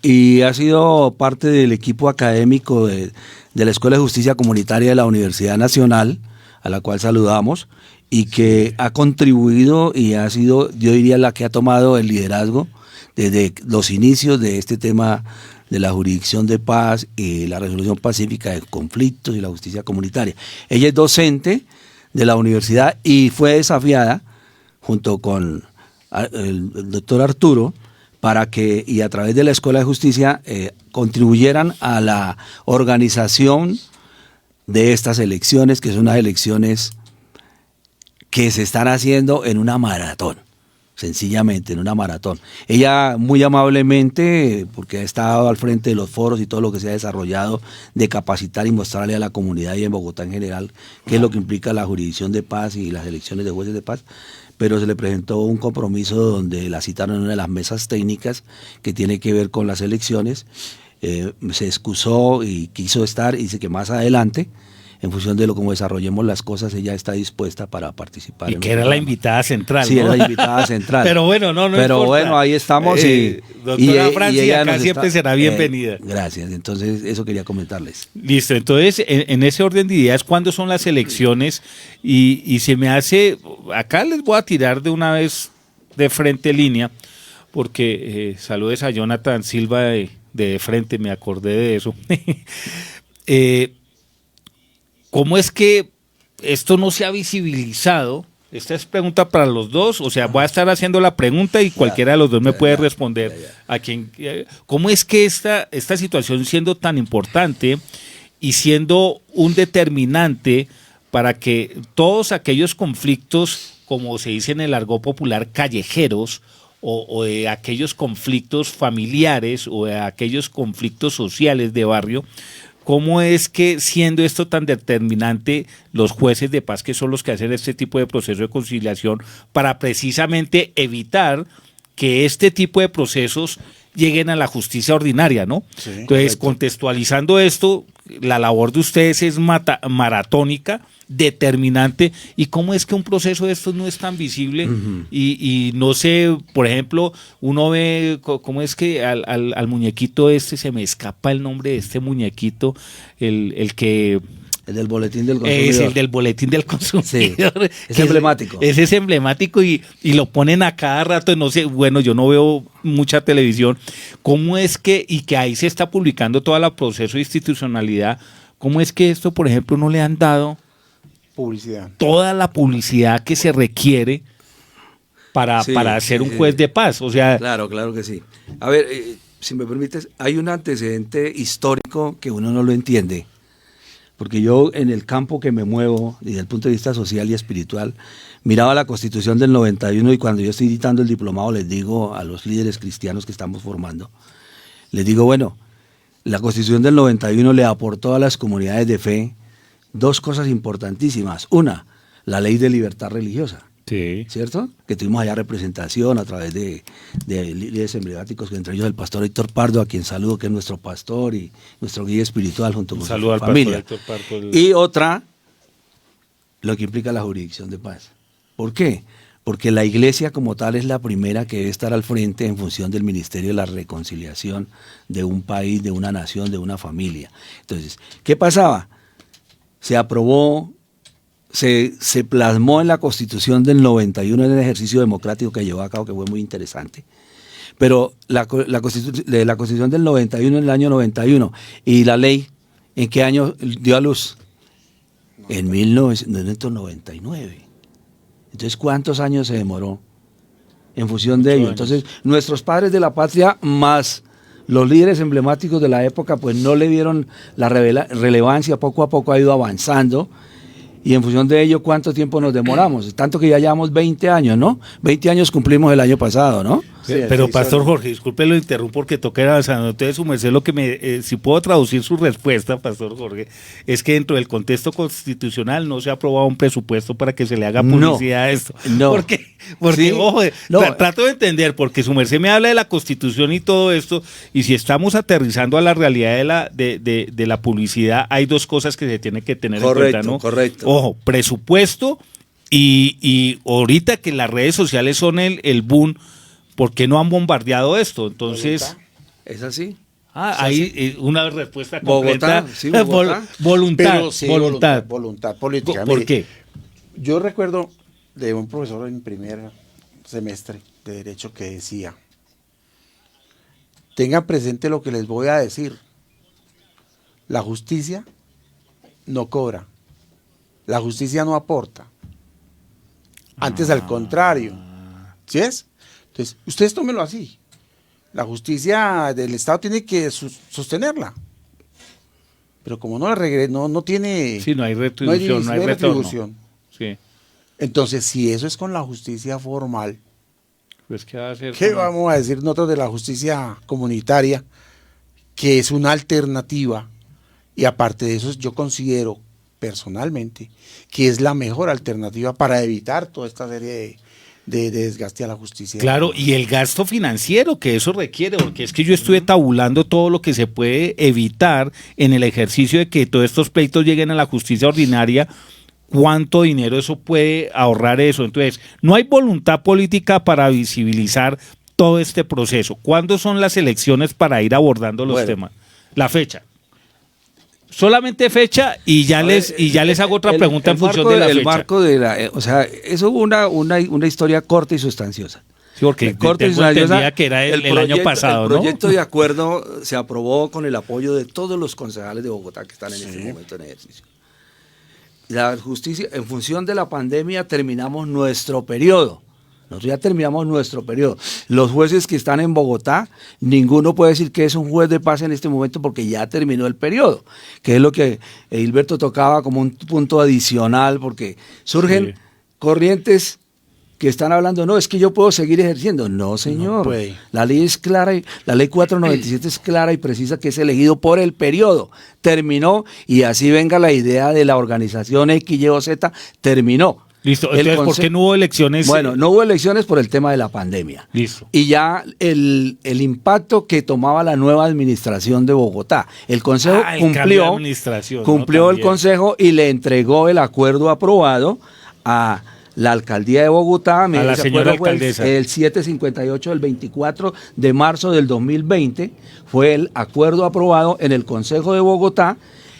Y ha sido parte del equipo académico de la Escuela de Justicia Comunitaria de la Universidad Nacional, a la cual saludamos, y que ha contribuido y ha sido, yo diría, la que ha tomado el liderazgo desde los inicios de este tema de la jurisdicción de paz y la resolución pacífica de conflictos y la justicia comunitaria. Ella es docente de la universidad y fue desafiada junto con el doctor Arturo para que, y a través de la Escuela de Justicia, contribuyeran a la organización de estas elecciones, que son unas elecciones que se están haciendo en una maratón, sencillamente en una maratón. Ella muy amablemente, porque ha estado al frente de los foros y todo lo que se ha desarrollado, de capacitar y mostrarle a la comunidad y en Bogotá en general qué es lo que implica la jurisdicción de paz y las elecciones de jueces de paz, pero se le presentó un compromiso donde la citaron en una de las mesas técnicas que tiene que ver con las elecciones. Se excusó y quiso estar, y dice que más adelante, en función de cómo desarrollemos las cosas, ella está dispuesta para participar. Y que era la invitada central, sí, ¿no? era la invitada central. Pero bueno, no Pero importa. bueno, ahí estamos. Doctora Franci, acá siempre será bienvenida. Gracias, entonces eso quería comentarles. Listo, entonces en ese orden de ideas, ¿cuándo son las elecciones? Y se me hace, acá les voy a tirar de una vez de frente línea, porque saludes a Jonathan Silva de frente, me acordé de eso. ¿Cómo es que esto no se ha visibilizado? Esta es pregunta para los dos, o sea, voy a estar haciendo la pregunta y cualquiera de los dos me puede responder. A quien, ¿cómo es que esta situación, siendo tan importante y siendo un determinante para que todos aquellos conflictos, como se dice en el argot popular, callejeros, o de aquellos conflictos familiares o de aquellos conflictos sociales de barrio, ¿cómo es que, siendo esto tan determinante, los jueces de paz, que son los que hacen este tipo de proceso de conciliación, para precisamente evitar que este tipo de procesos lleguen a la justicia ordinaria, ¿no? Sí, entonces, correcto. Contextualizando esto, la labor de ustedes es maratónica, determinante, y cómo es que un proceso de estos no es tan visible. Y no sé, por ejemplo, uno ve cómo es que al muñequito se me escapa el nombre de este muñequito, el que... El del boletín del consumidor. Es el del boletín del consumidor. Sí, es emblemático. Ese es emblemático y lo ponen a cada rato, no sé, bueno, yo no veo mucha televisión. ¿Cómo es que, y que ahí se está publicando todo el proceso de institucionalidad, cómo es que esto, por ejemplo, no le han dado Publicidad. toda la publicidad que se requiere para ser un juez de paz? O sea, Claro que sí. A ver, si me permites, hay un antecedente histórico que uno no lo entiende. Porque yo, en el campo que me muevo, desde el punto de vista social y espiritual, miraba la Constitución del 91 y cuando yo estoy editando el diplomado les digo a los líderes cristianos que estamos formando, les digo, bueno, la Constitución del 91 le aportó a las comunidades de fe dos cosas importantísimas. Una, la ley de libertad religiosa. sí. ¿Cierto? Que tuvimos allá representación a través de líderes emblemáticos, entre ellos el pastor Héctor Pardo, a quien saludo, que es nuestro pastor y nuestro guía espiritual junto con Saludo su al familia. pastor Héctor Pardo. Y otra, lo que implica la jurisdicción de paz. ¿Por qué? Porque la iglesia como tal es la primera que debe estar al frente en función del ministerio de la reconciliación de un país, de una nación, de una familia. Entonces, ¿qué pasaba? Se aprobó, se plasmó en la Constitución del 91 en el ejercicio democrático que llevó a cabo, que fue muy interesante. Pero la Constitución del 91 en el año 91 y la ley, ¿en qué año dio a luz? En 1999. Entonces, ¿cuántos años se demoró en función de ello? Entonces, nuestros padres de la patria más los líderes emblemáticos de la época, pues no le dieron la relevancia, poco a poco ha ido avanzando. y en función de ello, ¿cuánto tiempo nos demoramos? Tanto que ya llevamos 20 años, ¿no? 20 años cumplimos el año pasado, ¿no? Sí, Pero sí, Pastor son- Jorge, disculpe, lo interrumpo porque toca ir avanzando. Entonces, su merced, lo que si puedo traducir su respuesta, Pastor Jorge, es que dentro del contexto constitucional no se ha aprobado un presupuesto para que se le haga No, publicidad a esto. no. Porque Sí, ojo, no. trato de entender, porque su merced me habla de la Constitución y todo esto, y si estamos aterrizando a la realidad de la publicidad, hay dos cosas que se tienen que tener Correcto, en cuenta, ¿no? correcto. Ojo, presupuesto y ahorita que las redes sociales son el boom, ¿por qué no han bombardeado esto? Entonces, ¿Es así? hay una respuesta Bogotá, completa. sí, Bogotá. Voluntad, Pero sí, voluntad. voluntad política. ¿Por Mire, qué? Yo recuerdo de un profesor en primer semestre de Derecho que decía, tengan presente lo que les voy a decir, la justicia no cobra, la justicia no aporta, antes al contrario, ¿sí es? Entonces, ustedes tómenlo así, la justicia del Estado tiene que sostenerla, pero como no tiene... Sí, no hay retribución, no hay retorno. retribución. Sí. Entonces, si eso es con la justicia formal, Pues, ¿qué va a hacer? ¿qué vamos a decir nosotros de la justicia comunitaria? Que es una alternativa, y aparte de eso, yo considero personalmente que es la mejor alternativa para evitar toda esta serie de desgaste a la justicia. Claro, y el gasto financiero que eso requiere, porque es que yo estuve tabulando todo lo que se puede evitar en el ejercicio de que todos estos pleitos lleguen a la justicia ordinaria, cuánto dinero eso puede ahorrar eso. Entonces, no hay voluntad política para visibilizar todo este proceso. ¿Cuándo son las elecciones para ir abordando los temas? La fecha. Solamente fecha y ya les hago otra pregunta en función de la fecha. El marco de la, o sea, eso es una historia corta y sustanciosa. Sí, porque Corta y tengo sustanciosa. entendida que era el año pasado, El ¿no? proyecto de acuerdo se aprobó con el apoyo de todos los concejales de Bogotá que están en este momento en ejercicio. La justicia, en función de la pandemia, terminamos nuestro periodo. Nosotros ya terminamos nuestro periodo. Los jueces que están en Bogotá, ninguno puede decir que es un juez de paz en este momento porque ya terminó el periodo, que es lo que Gilberto tocaba como un punto adicional, porque surgen corrientes que están hablando, no, es que yo puedo seguir ejerciendo. No, señor. No puede. La ley es clara, la ley 497 es clara y precisa que es elegido por el periodo. Terminó, y así venga la idea de la organización X, Y o Z, terminó. Listo, entonces, ¿por qué no hubo elecciones? Bueno, no hubo elecciones por el tema de la pandemia. Listo. Y ya el impacto que tomaba la nueva administración de Bogotá. El Consejo el cambio de cumplió, administración, cumplió ¿no? el También. Consejo y le entregó el acuerdo aprobado a la alcaldía de Bogotá. la Ese señora acuerdo fue alcaldesa. el 758 del 24 de marzo del 2020. Fue el acuerdo aprobado en el Consejo de Bogotá.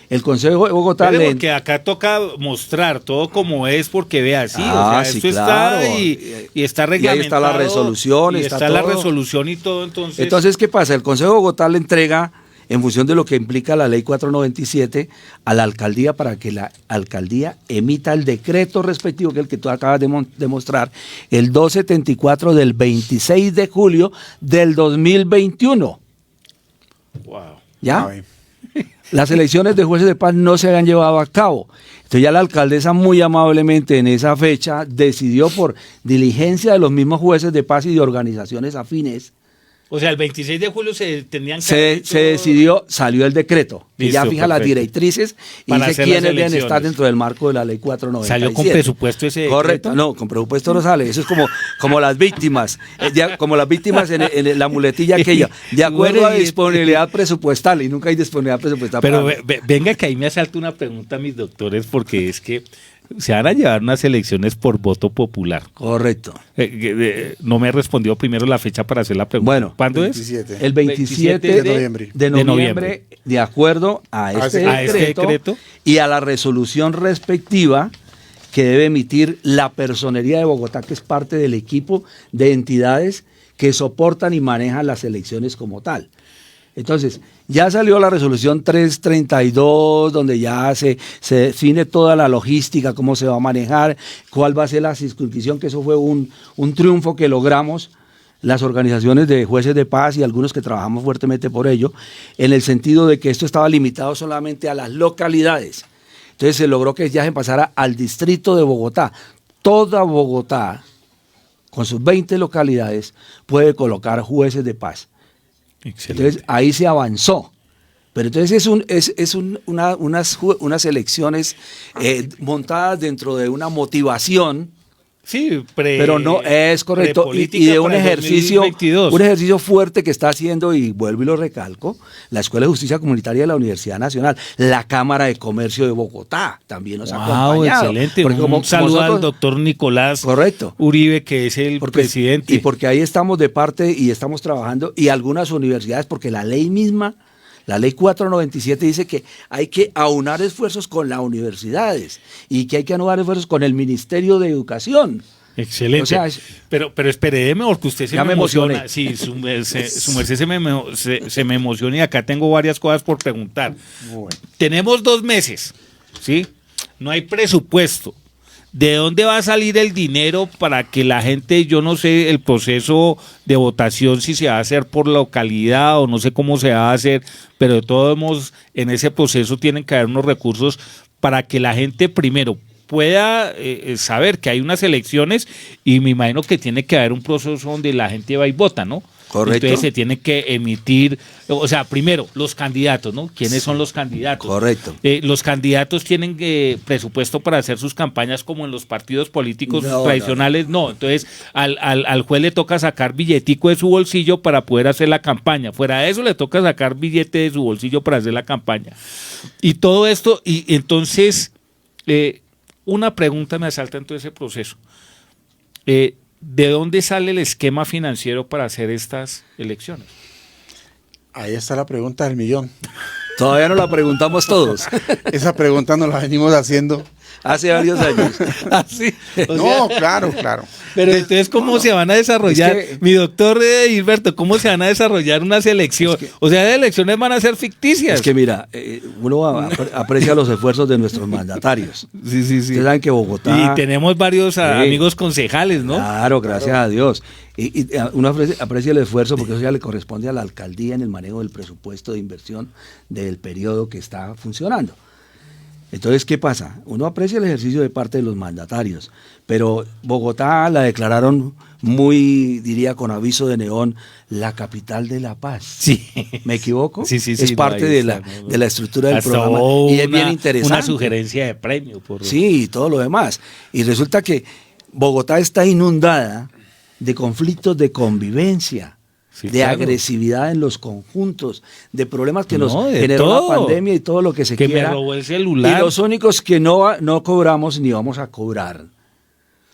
El Consejo de Bogotá Pero le... porque acá toca mostrar todo como es, porque vea, sí, Ah, o sea, sí, esto claro. está y está Y ahí reglamentado. está la resolución, y está está la todo. resolución y todo, entonces. Entonces, ¿qué pasa? El Consejo de Bogotá le entrega, en función de lo que implica la ley 497, a la alcaldía para que la alcaldía emita el decreto respectivo, que es el que tú acabas de mostrar, el 274 del 26 de julio del 2021. Wow. ¿Ya? Ay. Las elecciones de jueces de paz no se habían llevado a cabo. Entonces ya la alcaldesa muy amablemente en esa fecha decidió, por diligencia de los mismos jueces de paz y de organizaciones afines, O sea, el 26 de julio se tendrían que haber se hecho- decidió, salió el decreto, que Listo, ya fija las perfecto. directrices y Para dice hacer las quiénes deben estar elecciones. dentro del marco de la ley 497. ¿Salió con presupuesto ese decreto? Correcto, no, con presupuesto no sale. Eso es como las víctimas, como las víctimas en la muletilla aquella, de acuerdo a Bueno, y- disponibilidad presupuestal, y nunca hay disponibilidad presupuestal. Pero para- venga que ahí me asalta una pregunta a mis doctores, porque es que se van a llevar unas elecciones por voto popular. Correcto. No me respondió primero la fecha para hacer la pregunta. Bueno, ¿Cuándo es? 27. El 27 de de noviembre. noviembre, de acuerdo a este decreto y a la resolución respectiva que debe emitir la Personería de Bogotá, que es parte del equipo de entidades que soportan y manejan las elecciones como tal. Entonces, ya salió la resolución 332, donde ya se define toda la logística, cómo se va a manejar, cuál va a ser la circunscripción, que eso fue un triunfo que logramos las organizaciones de jueces de paz y algunos que trabajamos fuertemente por ello, en el sentido de que esto estaba limitado solamente a las localidades. Entonces se logró que ya se pasara al distrito de Bogotá. Toda Bogotá, con sus 20 localidades, puede colocar jueces de paz. Excelente. Entonces ahí se avanzó. Pero entonces unas elecciones montadas dentro de una motivación. Sí, pero no es correcto, y de un ejercicio fuerte que está haciendo, y vuelvo y lo recalco, la Escuela de Justicia Comunitaria de la Universidad Nacional, la Cámara de Comercio de Bogotá también nos ha acompañado. Excelente, un saludo al doctor Nicolás Uribe, que es el presidente. Y porque ahí estamos de parte y estamos trabajando, y algunas universidades, porque la ley misma, la ley 497 dice que hay que aunar esfuerzos con las universidades y que hay que aunar esfuerzos con el Ministerio de Educación. Excelente. O sea, pero espéreme, porque usted se me emociona. Sí, su merced se me emociona, y acá tengo varias cosas por preguntar. Bueno. Tenemos 2 meses, ¿sí? No hay presupuesto. ¿De dónde va a salir el dinero para que la gente, yo no sé, el proceso de votación, si se va a hacer por localidad o no sé cómo se va a hacer, pero de todos modos en ese proceso tienen que haber unos recursos para que la gente primero pueda saber que hay unas elecciones, y me imagino que tiene que haber un proceso donde la gente va y vota, ¿no? Correcto. Entonces se tiene que emitir, o sea, primero, los candidatos, ¿no? ¿Quiénes son los candidatos? Correcto. Los candidatos tienen presupuesto para hacer sus campañas como en los partidos políticos tradicionales, no. Entonces, al juez le toca sacar billetico de su bolsillo para poder hacer la campaña. Fuera de eso, le toca sacar billete de su bolsillo para hacer la campaña. Y todo esto, y entonces, una pregunta me asalta en todo ese proceso. ¿De dónde sale el esquema financiero para hacer estas elecciones? Ahí está la pregunta del millón. Todavía no la preguntamos todos. Esa pregunta nos la venimos haciendo hace varios años. ¿Así? No, claro. Pero entonces, ¿cómo se van a desarrollar? Mi doctor Gilberto, ¿cómo se van a desarrollar unas elecciones? O sea, las elecciones van a ser ficticias. Es que mira, uno aprecia los esfuerzos de nuestros mandatarios. Sí. Ustedes saben que Bogotá... Y tenemos varios amigos concejales, ¿no? Claro, gracias a Dios. Y uno aprecia el esfuerzo, porque eso ya le corresponde a la alcaldía en el manejo del presupuesto de inversión del periodo que está funcionando. Entonces, ¿qué pasa? Uno aprecia el ejercicio de parte de los mandatarios, pero Bogotá la declararon muy, diría, con aviso de neón, la capital de la paz. Sí. ¿Me equivoco? Sí. Es parte de la estructura del programa. Y es bien interesante. Una sugerencia de premio. Sí, y todo lo demás. Y resulta que Bogotá está inundada de conflictos de convivencia. Sí, de agresividad en los conjuntos, de problemas que nos generó la pandemia y todo lo que se quiera. Que me robó el celular. Y los únicos que no cobramos ni vamos a cobrar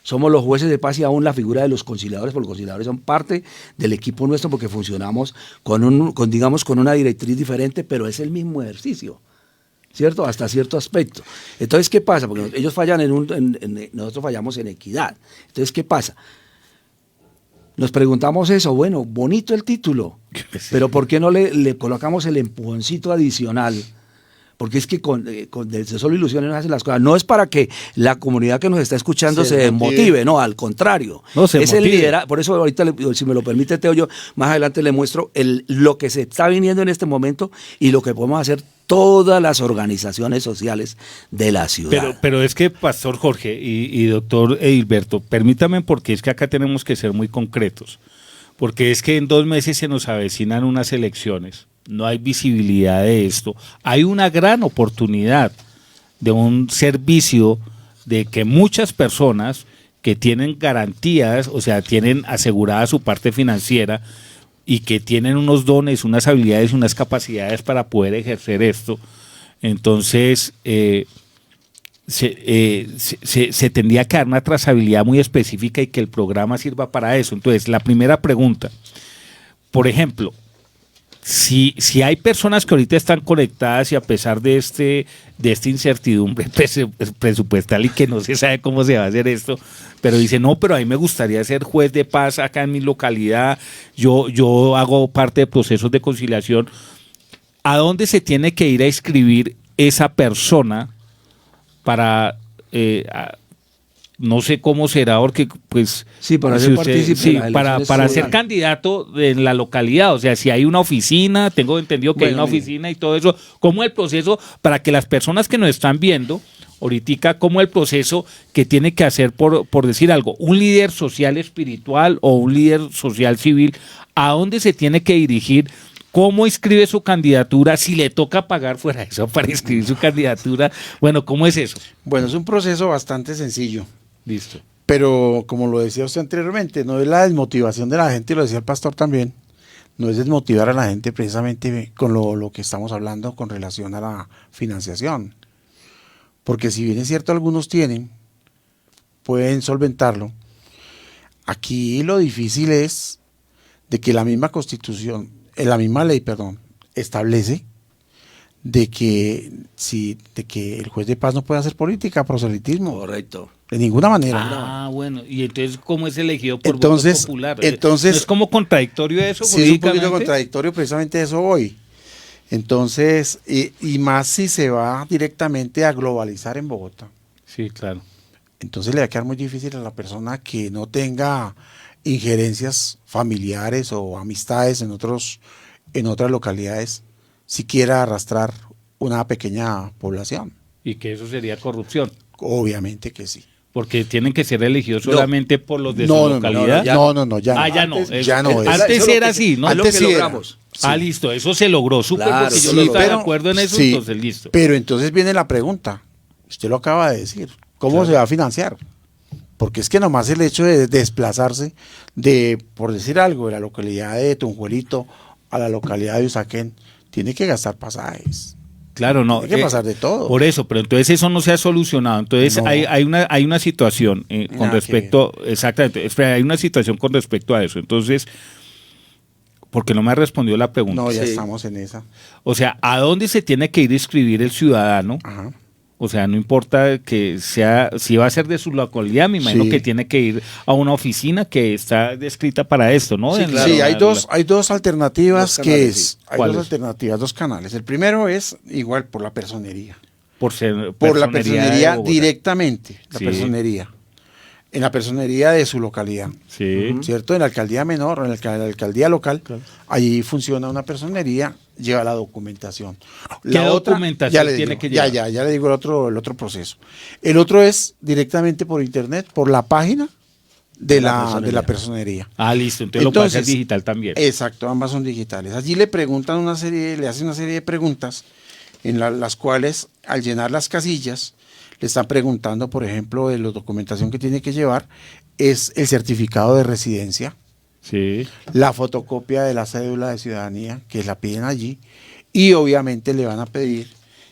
somos los jueces de paz, y aún la figura de los conciliadores, porque los conciliadores son parte del equipo nuestro, porque funcionamos con una directriz diferente, pero es el mismo ejercicio, ¿cierto? Hasta cierto aspecto. Entonces, ¿qué pasa? Porque ellos fallan nosotros fallamos en equidad. Entonces, ¿qué pasa? Nos preguntamos eso, bueno, bonito el título, pero ¿por qué no le colocamos el empujoncito adicional? Porque es que de solo ilusiones no hacen las cosas. No es para que la comunidad que nos está escuchando se desmotive, no, al contrario. Es el liderazgo. Por eso ahorita, si me lo permite, Teo, yo más adelante le muestro lo que se está viniendo en este momento y lo que podemos hacer todas las organizaciones sociales de la ciudad. Pero es que, Pastor Jorge y doctor Gilberto, permítame, porque es que acá tenemos que ser muy concretos, porque es que en 2 meses se nos avecinan unas elecciones, no hay visibilidad de esto, hay una gran oportunidad de un servicio de que muchas personas que tienen garantías, o sea, tienen asegurada su parte financiera, y que tienen unos dones, unas habilidades y unas capacidades para poder ejercer esto, entonces se tendría que dar una trazabilidad muy específica y que el programa sirva para eso. Entonces, la primera pregunta, por ejemplo, si hay personas que ahorita están conectadas y a pesar de esta incertidumbre presupuestal y que no se sabe cómo se va a hacer esto, pero dicen, no, pero a mí me gustaría ser juez de paz acá en mi localidad, yo hago parte de procesos de conciliación, ¿a dónde se tiene que ir a inscribir esa persona para no sé cómo será, porque pues... Sí, para si ser usted- partícipe sí, de las para elecciones ser ciudadanas. candidato en la localidad, o sea, si hay una oficina, tengo entendido que hay Bueno, una mire. oficina y todo eso, ¿cómo el proceso para que las personas que nos están viendo ahorita, cómo el proceso que tiene que hacer, por decir algo, un líder social espiritual o un líder social civil, a dónde se tiene que dirigir? ¿Cómo inscribe su candidatura? Si le toca pagar fuera de eso para inscribir su candidatura. Bueno, ¿cómo es eso? Bueno, es un proceso bastante sencillo, Listo. pero como lo decía usted anteriormente, no es la desmotivación de la gente, y lo decía el pastor también, no es desmotivar a la gente precisamente con lo que estamos hablando con relación a la financiación. Porque si bien es cierto algunos pueden solventarlo, aquí lo difícil es de que la misma constitución, la misma ley, perdón, establece de que el juez de paz no puede hacer política, proselitismo, Correcto. de ninguna manera. Ah, bueno. ¿Y entonces cómo es elegido por Entonces- voto popular? entonces- ¿No es como contradictorio eso? Sí, es un poquito jurídicamente? contradictorio, precisamente de eso hoy. Entonces, y más si se va directamente a globalizar en Bogotá. Sí, claro. Entonces le va a quedar muy difícil a la persona que no tenga injerencias familiares o amistades en otras localidades, si quiera arrastrar una pequeña población. Y que eso sería corrupción. Obviamente que sí. Porque tienen que ser elegidos solamente por los de su No, localidad. ya no. Ya no. Antes, ya no es. Antes Eso es lo era que- así, ¿no? es lo Antes que sí era. logramos. Ah, listo, eso se logró, súper, Claro, porque yo sí, no estaba de pero- acuerdo en eso, sí, entonces listo. Pero entonces viene la pregunta, usted lo acaba de decir, ¿cómo se va a financiar? Porque es que nomás el hecho de desplazarse por decir algo, de la localidad de Tunjuelito a la localidad de Usaquén, tiene que gastar pasajes. Claro, no. Tiene que pasar de todo. Por eso, pero entonces eso no se ha solucionado. Entonces No. hay una situación con Nada que respecto, exactamente, espera, hay una situación con respecto a eso. Entonces, porque no me ha respondido la pregunta. No, ya Sí. estamos en esa. O sea, ¿a dónde se tiene que ir a inscribir el ciudadano? Ajá. O sea, no importa que sea, si va a ser de su localidad, me imagino Sí. que tiene que ir a una oficina que está descrita para esto, ¿no? Sí, En claro. Sí, hay la- dos alternativas Dos canales, que es, sí. hay ¿Cuáles? dos alternativas, dos canales. El primero es igual por la personería. por ser Por la personería de personería Bogotá. directamente, la Sí. personería. En la personería de su localidad. Sí. ¿Cierto? En la alcaldía menor, en la alcaldía local, allí funciona una personería, lleva la documentación. ¿Qué documentación ya le tiene digo, que llevar? Ya le digo el otro proceso. El otro es directamente por internet, por la página de la personería. Ah, listo, entonces lo puede hacer Entonces, digital también. Exacto, ambas son digitales. Allí le preguntan le hacen una serie de preguntas en las cuales al llenar las casillas le están preguntando, por ejemplo, de la documentación que tiene que llevar es el certificado de residencia, Sí. la fotocopia de la cédula de ciudadanía, que la piden allí, y obviamente le van a pedir,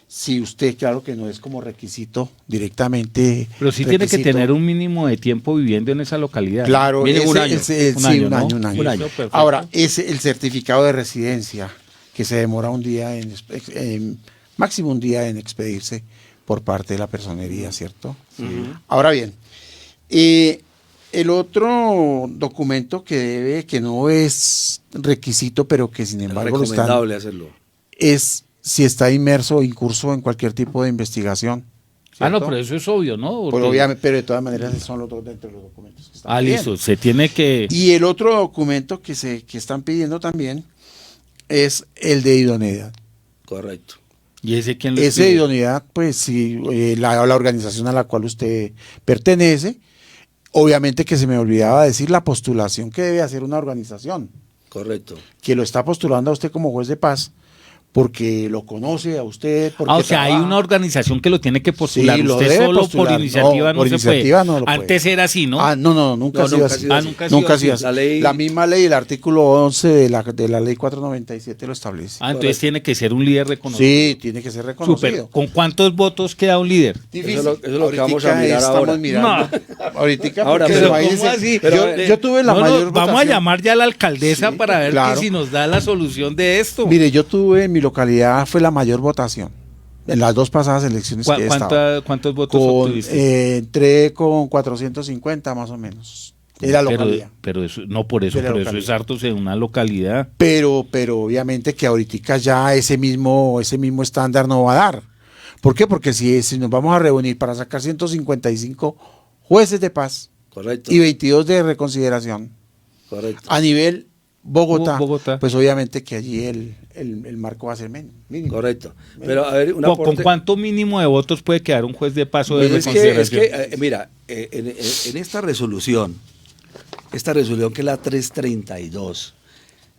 si usted, claro que no es como requisito directamente. Pero sí tiene que requisito. tener un mínimo de tiempo viviendo en esa localidad. Claro, Mínimo un año. sí, Un año, un ¿no? año, un año. Un año, perfecto. Ahora, el certificado de residencia, que se demora un día, máximo un día en expedirse por parte de la personería, ¿cierto? Ahora bien, el otro documento que no es requisito, pero que sin Es embargo lo están, recomendable hacerlo. es si está inmerso o incurso en cualquier tipo de investigación. Ah, no, ¿cierto? pero eso es obvio, ¿no? Pues Porque- obviamente, pero de todas maneras esos son los dos dentro de los documentos que están Ah, pidiendo. listo, se tiene que... Y el otro documento que están pidiendo también es el de idoneidad. Correcto. ¿Y ese quién lo Ese de pide? idoneidad, pues si la organización a la cual usted pertenece, obviamente que se me olvidaba decir la postulación que debe hacer una organización, Correcto. que lo está postulando a usted como juez de paz, porque lo conoce a usted. Porque Ah, o sea, hay trabaja. una organización que lo tiene que postular. Sí, lo Usted debe solo postular. por iniciativa No, no, por se iniciativa puede. no lo puede. Antes era así, ¿no? Ah, no, nunca No, ha sido nunca así. ha sido así. Nunca ha sido Nunca ha así. sido así. La ley- La misma ley, el artículo 11 de la ley 497 lo establece. Ah, entonces tiene que ser un líder reconocido. Sí, tiene que ser reconocido. Súper. ¿Con cuántos votos queda un líder? Difícil. Eso es lo que vamos a Ahoritica mirar estamos ahora. mirando. Ahoritica, Ahora, porque pero imagínese, ¿cómo así? yo tuve la No, no, mayor vamos a votación. llamar ya a la alcaldesa Sí, para ver claro. que si nos da la solución de esto. Mire, yo tuve en mi localidad, fue la mayor votación en las dos pasadas elecciones que he estado. ¿Cuántos votos obtuviste? Entré con 450 más o menos. Era localidad. Pero eso, no por eso, De la pero eso es localidad. hartos en una localidad. Pero obviamente que ahorita ya ese mismo estándar no va a dar. ¿Por qué? Porque si nos vamos a reunir para sacar 155 jueces de paz Correcto. y 22 de reconsideración. Correcto. A nivel Bogotá, Bogotá. pues obviamente que allí el marco va a ser mínimo. Correcto. Pero a ver, ¿Con cuánto mínimo de votos puede quedar un juez de paso de Pues reconsideración? mira, en esta resolución que es la 332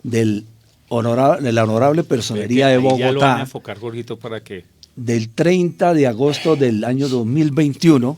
de la honorable personería de Ahí ya lo van a Bogotá, enfocar, Jorgito, para que... del 30 de agosto del año 2021,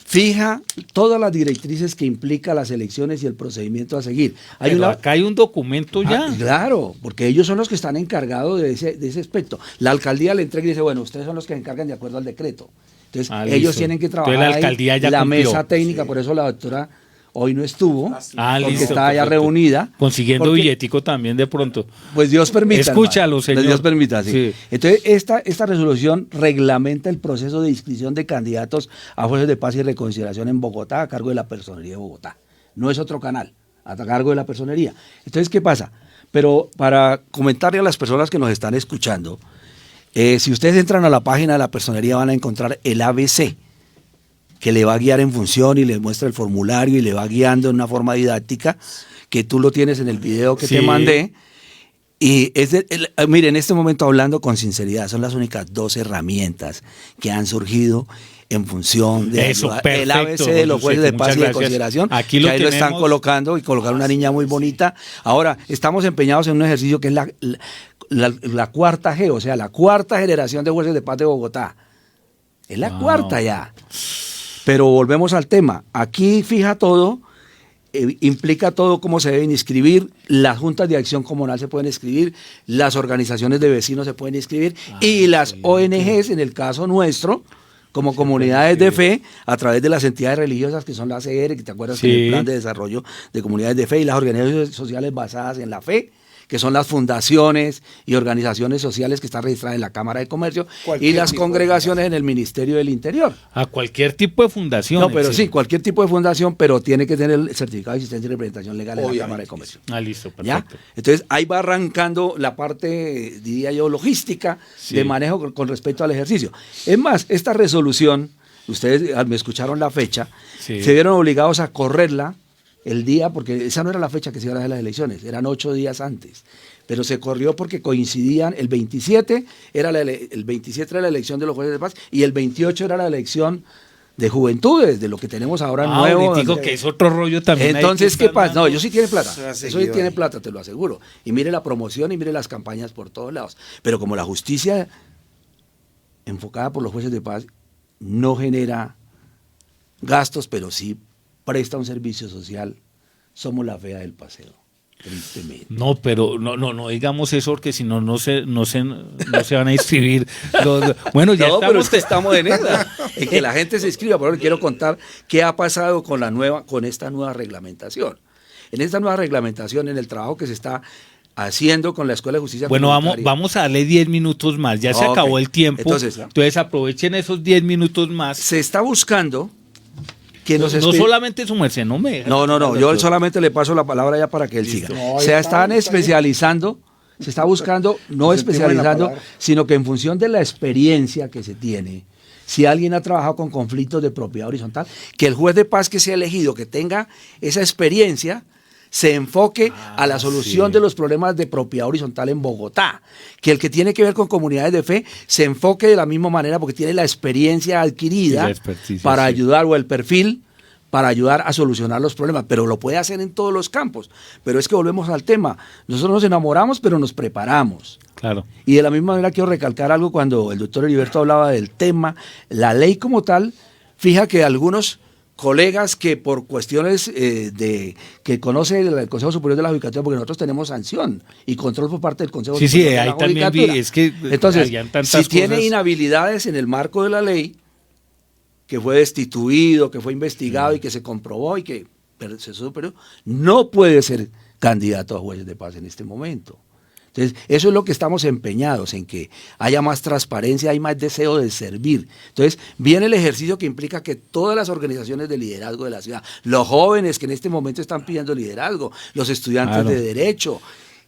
fija todas las directrices que implica las elecciones y el procedimiento a seguir. Pero acá hay un documento ya. Claro, porque ellos son los que están encargados de ese aspecto. La alcaldía le entrega y dice, bueno, ustedes son los que se encargan de acuerdo al decreto. Entonces, ellos listo. tienen que trabajar Entonces, la alcaldía ya la cumplió. mesa técnica, por eso la doctora hoy no estuvo, porque listo, estaba ya perfecto. reunida. Consiguiendo Porque, billetico también de pronto. pues Dios permita. Escúchalo, hermano. señor. Dios permita, sí. Sí. Entonces, esta resolución reglamenta el proceso de inscripción de candidatos a jueces de paz y reconciliación en Bogotá a cargo de la Personería de Bogotá. No es otro canal, a cargo de la Personería. Entonces, ¿qué pasa? Pero para comentarle a las personas que nos están escuchando, si ustedes entran a la página de la Personería van a encontrar el ABC, que le va a guiar en función y le muestra el formulario y le va guiando en una forma didáctica, que tú lo tienes en el video que te mandé. Y mire, en este momento, hablando con sinceridad, son las únicas 2 herramientas que han surgido en función de Eso, el ABC de los jueces de paz y de consideración. Aquí que lo ahí lo están colocando y colocar una niña muy bonita. Ahora, estamos empeñados en un ejercicio que es la cuarta G, o sea, la cuarta generación de jueces de paz de Bogotá. Es la cuarta ya. Pero volvemos al tema. Aquí fija todo, implica todo cómo se deben inscribir, las juntas de acción comunal se pueden inscribir, las organizaciones de vecinos se pueden inscribir y las ONGs, en el caso nuestro, como comunidades de fe, a través de las entidades religiosas que son la CR, que te acuerdas que es el Plan de Desarrollo de Comunidades de Fe, y las organizaciones sociales basadas en la fe, que son las fundaciones y organizaciones sociales que están registradas en la Cámara de Comercio y las congregaciones en el Ministerio del Interior. A cualquier tipo de fundación. No, pero sí, cualquier tipo de fundación, pero tiene que tener el certificado de existencia y representación legal en la Cámara de Comercio. Listo, perfecto. ¿Ya? Entonces ahí va arrancando la parte, diría yo, logística de manejo con respecto al ejercicio. Es más, esta resolución, ustedes me escucharon la fecha, se vieron obligados a correrla el día, porque esa no era la fecha que se iban a hacer las elecciones, eran 8 días antes, pero se corrió porque coincidían, el 27 era el 27 era la elección de los jueces de paz y el 28 era la elección de juventudes, de lo que tenemos ahora nuevo. Digo que es otro rollo también. Entonces, ¿qué pasa? No, ellos sí tienen plata, eso sí tiene plata, te lo aseguro. Y mire la promoción y mire las campañas por todos lados. Pero como la justicia enfocada por los jueces de paz no genera gastos, pero sí presta un servicio social, somos la fea del paseo, tristemente. No, pero no digamos eso, porque si no, no se van a inscribir. Bueno, ya pero es que estamos en esa, en que la gente se inscriba. Por eso quiero contar qué ha pasado con esta nueva reglamentación. En esta nueva reglamentación, en el trabajo que se está haciendo con la Escuela de Justicia. Bueno, vamos a darle 10 minutos más, ya se acabó el tiempo, entonces aprovechen esos 10 minutos más. Se está buscando que no solamente su merced, no me... No, yo solamente le paso la palabra ya para que él siga. Se están especializando, se está buscando, no especializando, sino que en función de la experiencia que se tiene, si alguien ha trabajado con conflictos de propiedad horizontal, que el juez de paz que sea elegido, que tenga esa experiencia, se enfoque a la solución de los problemas de propiedad horizontal en Bogotá. Que el que tiene que ver con comunidades de fe se enfoque de la misma manera porque tiene la experiencia adquirida para ayudar, o el perfil para ayudar a solucionar los problemas, pero lo puede hacer en todos los campos. Pero es que volvemos al tema, nosotros nos enamoramos pero nos preparamos. Claro. Y de la misma manera quiero recalcar algo cuando el doctor Heriberto hablaba del tema, la ley como tal, fija que algunos colegas que por cuestiones que conoce el Consejo Superior de la Judicatura, porque nosotros tenemos sanción y control por parte del Consejo Superior de la Judicatura. También vi, es que entonces, si tiene inhabilidades en el marco de la ley, que fue destituido, que fue investigado y que se comprobó y que se superó, no puede ser candidato a jueces de paz en este momento. Entonces, eso es lo que estamos empeñados, en que haya más transparencia, hay más deseo de servir. Entonces, viene el ejercicio que implica que todas las organizaciones de liderazgo de la ciudad, los jóvenes que en este momento están pidiendo liderazgo, los estudiantes de Derecho,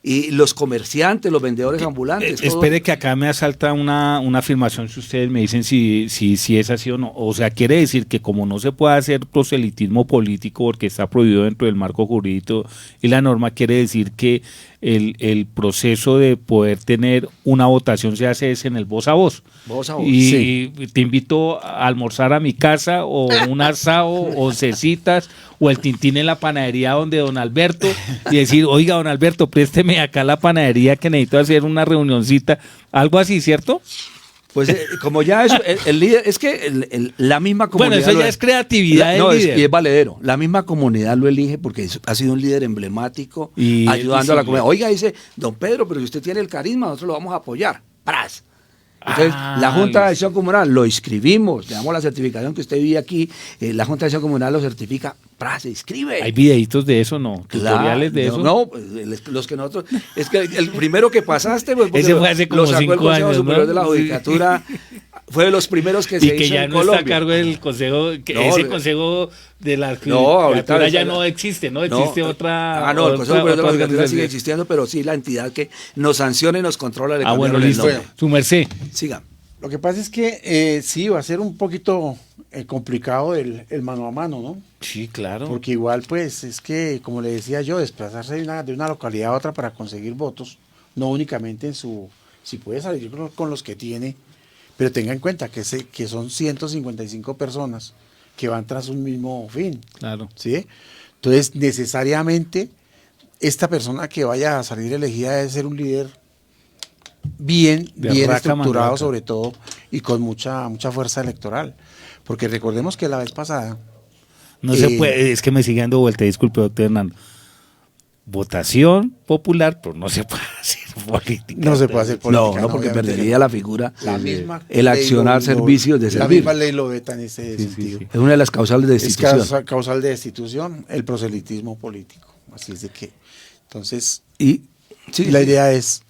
y los comerciantes, los vendedores ambulantes. Espere que acá me asalta una afirmación, si ustedes me dicen si es así o no. O sea, quiere decir que como no se puede hacer proselitismo político porque está prohibido dentro del marco jurídico y la norma, quiere decir que el proceso de poder tener una votación se hace es en el voz a voz. Voz a voz. Y te invito a almorzar a mi casa, o un asado, o cecitas, o el tintín en la panadería donde don Alberto, y decir, oiga, don Alberto, présteme acá la panadería que necesito hacer una reunioncita, algo así, ¿cierto? Pues como ya eso, el líder, es que la misma comunidad... Bueno, eso ya es creatividad del líder. Y es valedero. La misma comunidad lo elige porque ha sido un líder emblemático, ayudando a la comunidad. Oiga, dice, don Pedro, pero si usted tiene el carisma, nosotros lo vamos a apoyar. ¡Pras! Entonces, la Junta de Acción Comunal lo inscribimos, le damos la certificación que usted vive aquí, la Junta de Acción Comunal lo certifica, ¡pras! Se inscribe. ¿Hay videitos de eso, no? ¿Tutoriales de eso? No, los que nosotros... Es que el primero que pasaste... Pues, ese fue hace como 5 años, Superior de la Judicatura... Fue de los primeros que se hizo en Colombia. Y que ya no está a cargo del consejo, ese consejo de la judicatura ya no existe, ¿no? Existe otra... no, el consejo superior de la judicatura sigue existiendo, pero sí la entidad que nos sanciona y nos controla. Bueno, listo. Su merced. Siga. Lo que pasa es que sí, va a ser un poquito complicado el mano a mano, ¿no? Sí, claro. Porque igual, pues, es que, como le decía yo, desplazarse de una localidad a otra para conseguir votos, no únicamente en su... Si puede salir con los que tiene... Pero tenga en cuenta que son 155 personas que van tras un mismo fin. Claro. ¿Sí? Entonces, necesariamente, esta persona que vaya a salir elegida debe ser un líder bien estructurado, sobre todo, y con mucha fuerza electoral. Porque recordemos que la vez pasada... No se puede, es que me sigue dando vuelta, disculpe, doctor Hernando. Votación popular, pero no se puede hacer política. No se puede hacer política. No, porque perdería la figura, el accionar servicios de servir. La misma ley lo veta en ese sentido. Es una de las causales de destitución. Es causal de destitución, el proselitismo político. Así es de que, entonces, la idea es,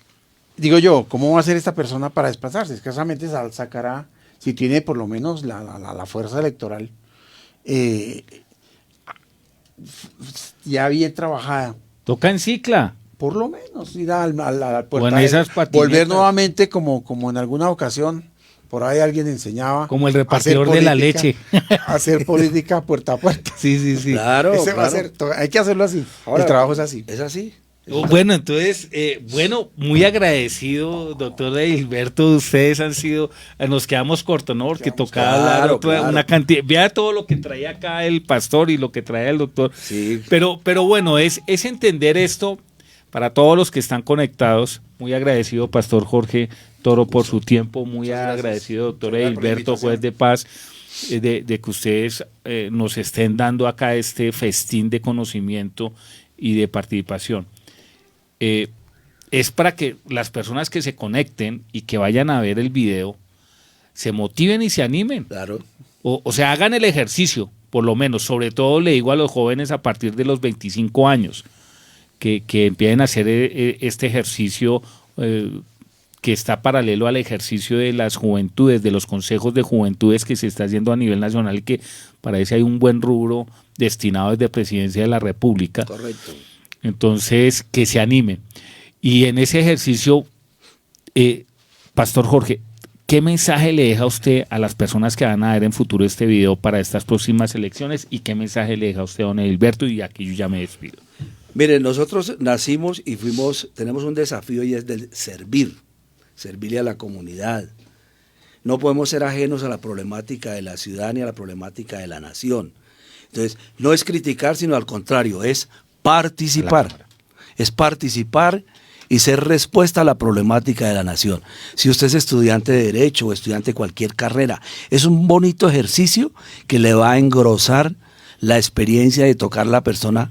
digo yo, ¿cómo va a hacer esta persona para desplazarse? Escasamente sacará, si tiene por lo menos la fuerza electoral ya bien trabajada. Toca en cicla. Por lo menos ir al portal, volver nuevamente como en alguna ocasión, por ahí alguien enseñaba. Como el repartidor de la leche. Hacer política puerta a puerta. Sí. Claro, va a ser, hay que hacerlo así. Ahora, el trabajo es así. Es así. Bueno, entonces, muy agradecido, doctor Edilberto, ustedes han sido, nos quedamos cortos, ¿no? Porque tocaba hablar una cantidad, vea todo lo que traía acá el pastor y lo que traía el doctor, sí. pero bueno, es entender esto para todos los que están conectados. Muy agradecido, pastor Jorge Toro, por su tiempo, muy agradecido, doctor Edilberto, juez de paz, de que ustedes nos estén dando acá este festín de conocimiento y de participación. Es para que las personas que se conecten y que vayan a ver el video se motiven y se animen. Claro. O sea, hagan el ejercicio, por lo menos. Sobre todo le digo a los jóvenes a partir de los 25 años que empiecen a hacer este ejercicio que está paralelo al ejercicio de las juventudes, de los consejos de juventudes que se está haciendo a nivel nacional y que parece hay un buen rubro destinado desde Presidencia de la República. Correcto. Entonces, que se animen. Y en ese ejercicio, Pastor Jorge, ¿qué mensaje le deja usted a las personas que van a ver en futuro este video para estas próximas elecciones? ¿Y qué mensaje le deja a usted, don Edilberto? Y aquí yo ya me despido. Mire, nosotros nacimos y tenemos un desafío y es del servirle a la comunidad. No podemos ser ajenos a la problemática de la ciudad ni a la problemática de la nación. Entonces, no es criticar, sino al contrario, es participar. Es participar y ser respuesta a la problemática de la nación. Si usted es estudiante de Derecho o estudiante de cualquier carrera, es un bonito ejercicio que le va a engrosar la experiencia de tocar la persona,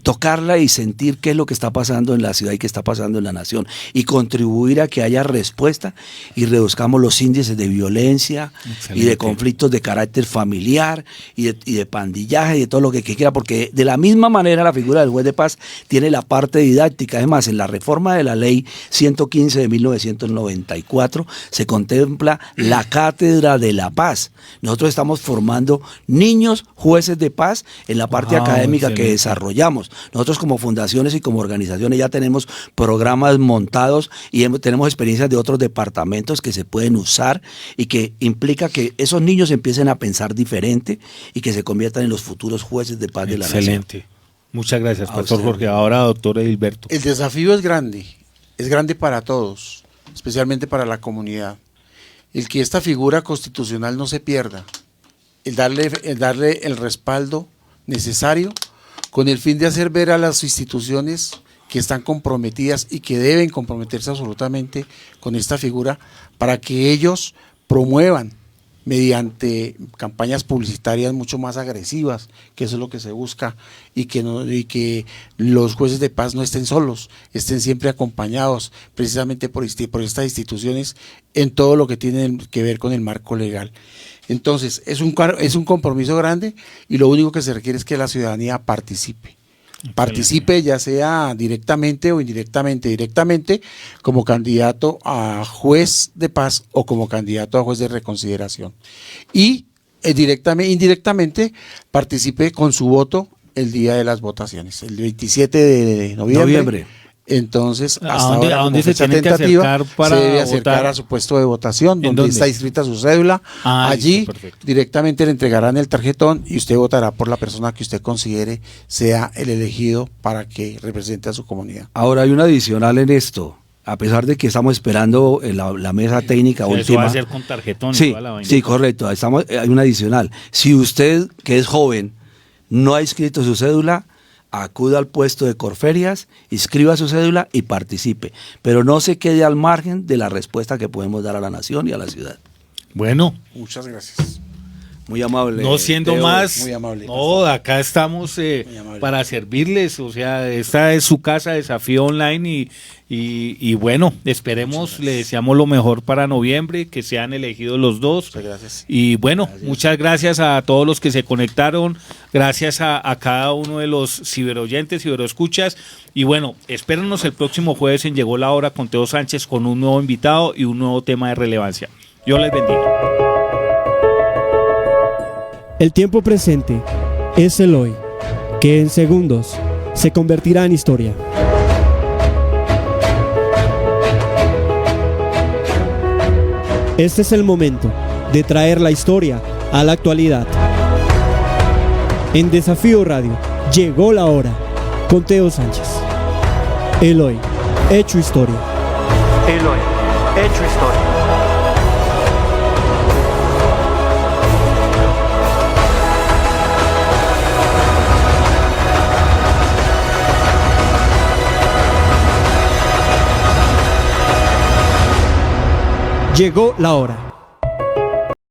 tocarla y sentir qué es lo que está pasando en la ciudad y qué está pasando en la nación y contribuir a que haya respuesta y reduzcamos los índices de violencia. Excelente. Y de conflictos de carácter familiar y de pandillaje y de todo lo que quiera, porque de la misma manera la figura del juez de paz tiene la parte didáctica. Además, en la reforma de la ley 115 de 1994 se contempla la cátedra de la paz. Nosotros estamos formando niños jueces de paz en la parte académica excelente. Que desarrollamos. Nosotros como fundaciones y como organizaciones ya tenemos programas montados y tenemos experiencias de otros departamentos que se pueden usar y que implica que esos niños empiecen a pensar diferente y que se conviertan en los futuros jueces de paz de la nación. Excelente. Muchas gracias, Pastor Jorge. Ahora, doctor Edilberto. El desafío es grande para todos, especialmente para la comunidad. El que esta figura constitucional no se pierda, el darle el respaldo necesario con el fin de hacer ver a las instituciones que están comprometidas y que deben comprometerse absolutamente con esta figura para que ellos promuevan mediante campañas publicitarias mucho más agresivas, que eso es lo que se busca, y que los jueces de paz no estén solos, estén siempre acompañados precisamente por estas instituciones en todo lo que tiene que ver con el marco legal. Entonces, es un compromiso grande y lo único que se requiere es que la ciudadanía participe. Participe ya sea directamente o indirectamente, directamente como candidato a juez de paz o como candidato a juez de reconsideración. Y indirectamente participe con su voto el día de las votaciones, el 27 de noviembre. Entonces, hasta ahora, ¿a dónde como fecha se tiene que tentativa, acercar para se debe acercar votar? a su puesto de votación, donde está inscrita su cédula. Allí listo, perfecto. directamente le entregarán el tarjetón y usted votará por la persona que usted considere sea el elegido para que represente a su comunidad. Ahora hay un adicional en esto, a pesar de que estamos esperando la mesa técnica Eso última. va a ser con tarjetón. Sí, toda la vaina. sí, correcto. Hay un adicional. Si usted, que es joven, no ha inscrito su cédula, acuda al puesto de Corferias, inscriba su cédula y participe. Pero no se quede al margen de la respuesta que podemos dar a la nación y a la ciudad. Bueno, Muchas gracias. Muy amable. no siendo Teo. más, muy amable, no, acá estamos amable. para servirles, o sea, esta es su casa, Desafío Online y bueno, esperemos, le deseamos lo mejor para noviembre, que sean elegidos los dos. Muchas gracias. Y bueno, muchas gracias a todos los que se conectaron, gracias a cada uno de los ciberoyentes, ciberoescuchas, y bueno, espérenos el próximo jueves en Llegó la Hora con Teo Sánchez con un nuevo invitado y un nuevo tema de relevancia. Dios les bendiga. El tiempo presente es el hoy, que en segundos se convertirá en historia. Este es el momento de traer la historia a la actualidad. En Desafío Radio llegó la hora con Teo Sánchez. El hoy, hecho historia. El hoy, hecho historia. Llegó la hora.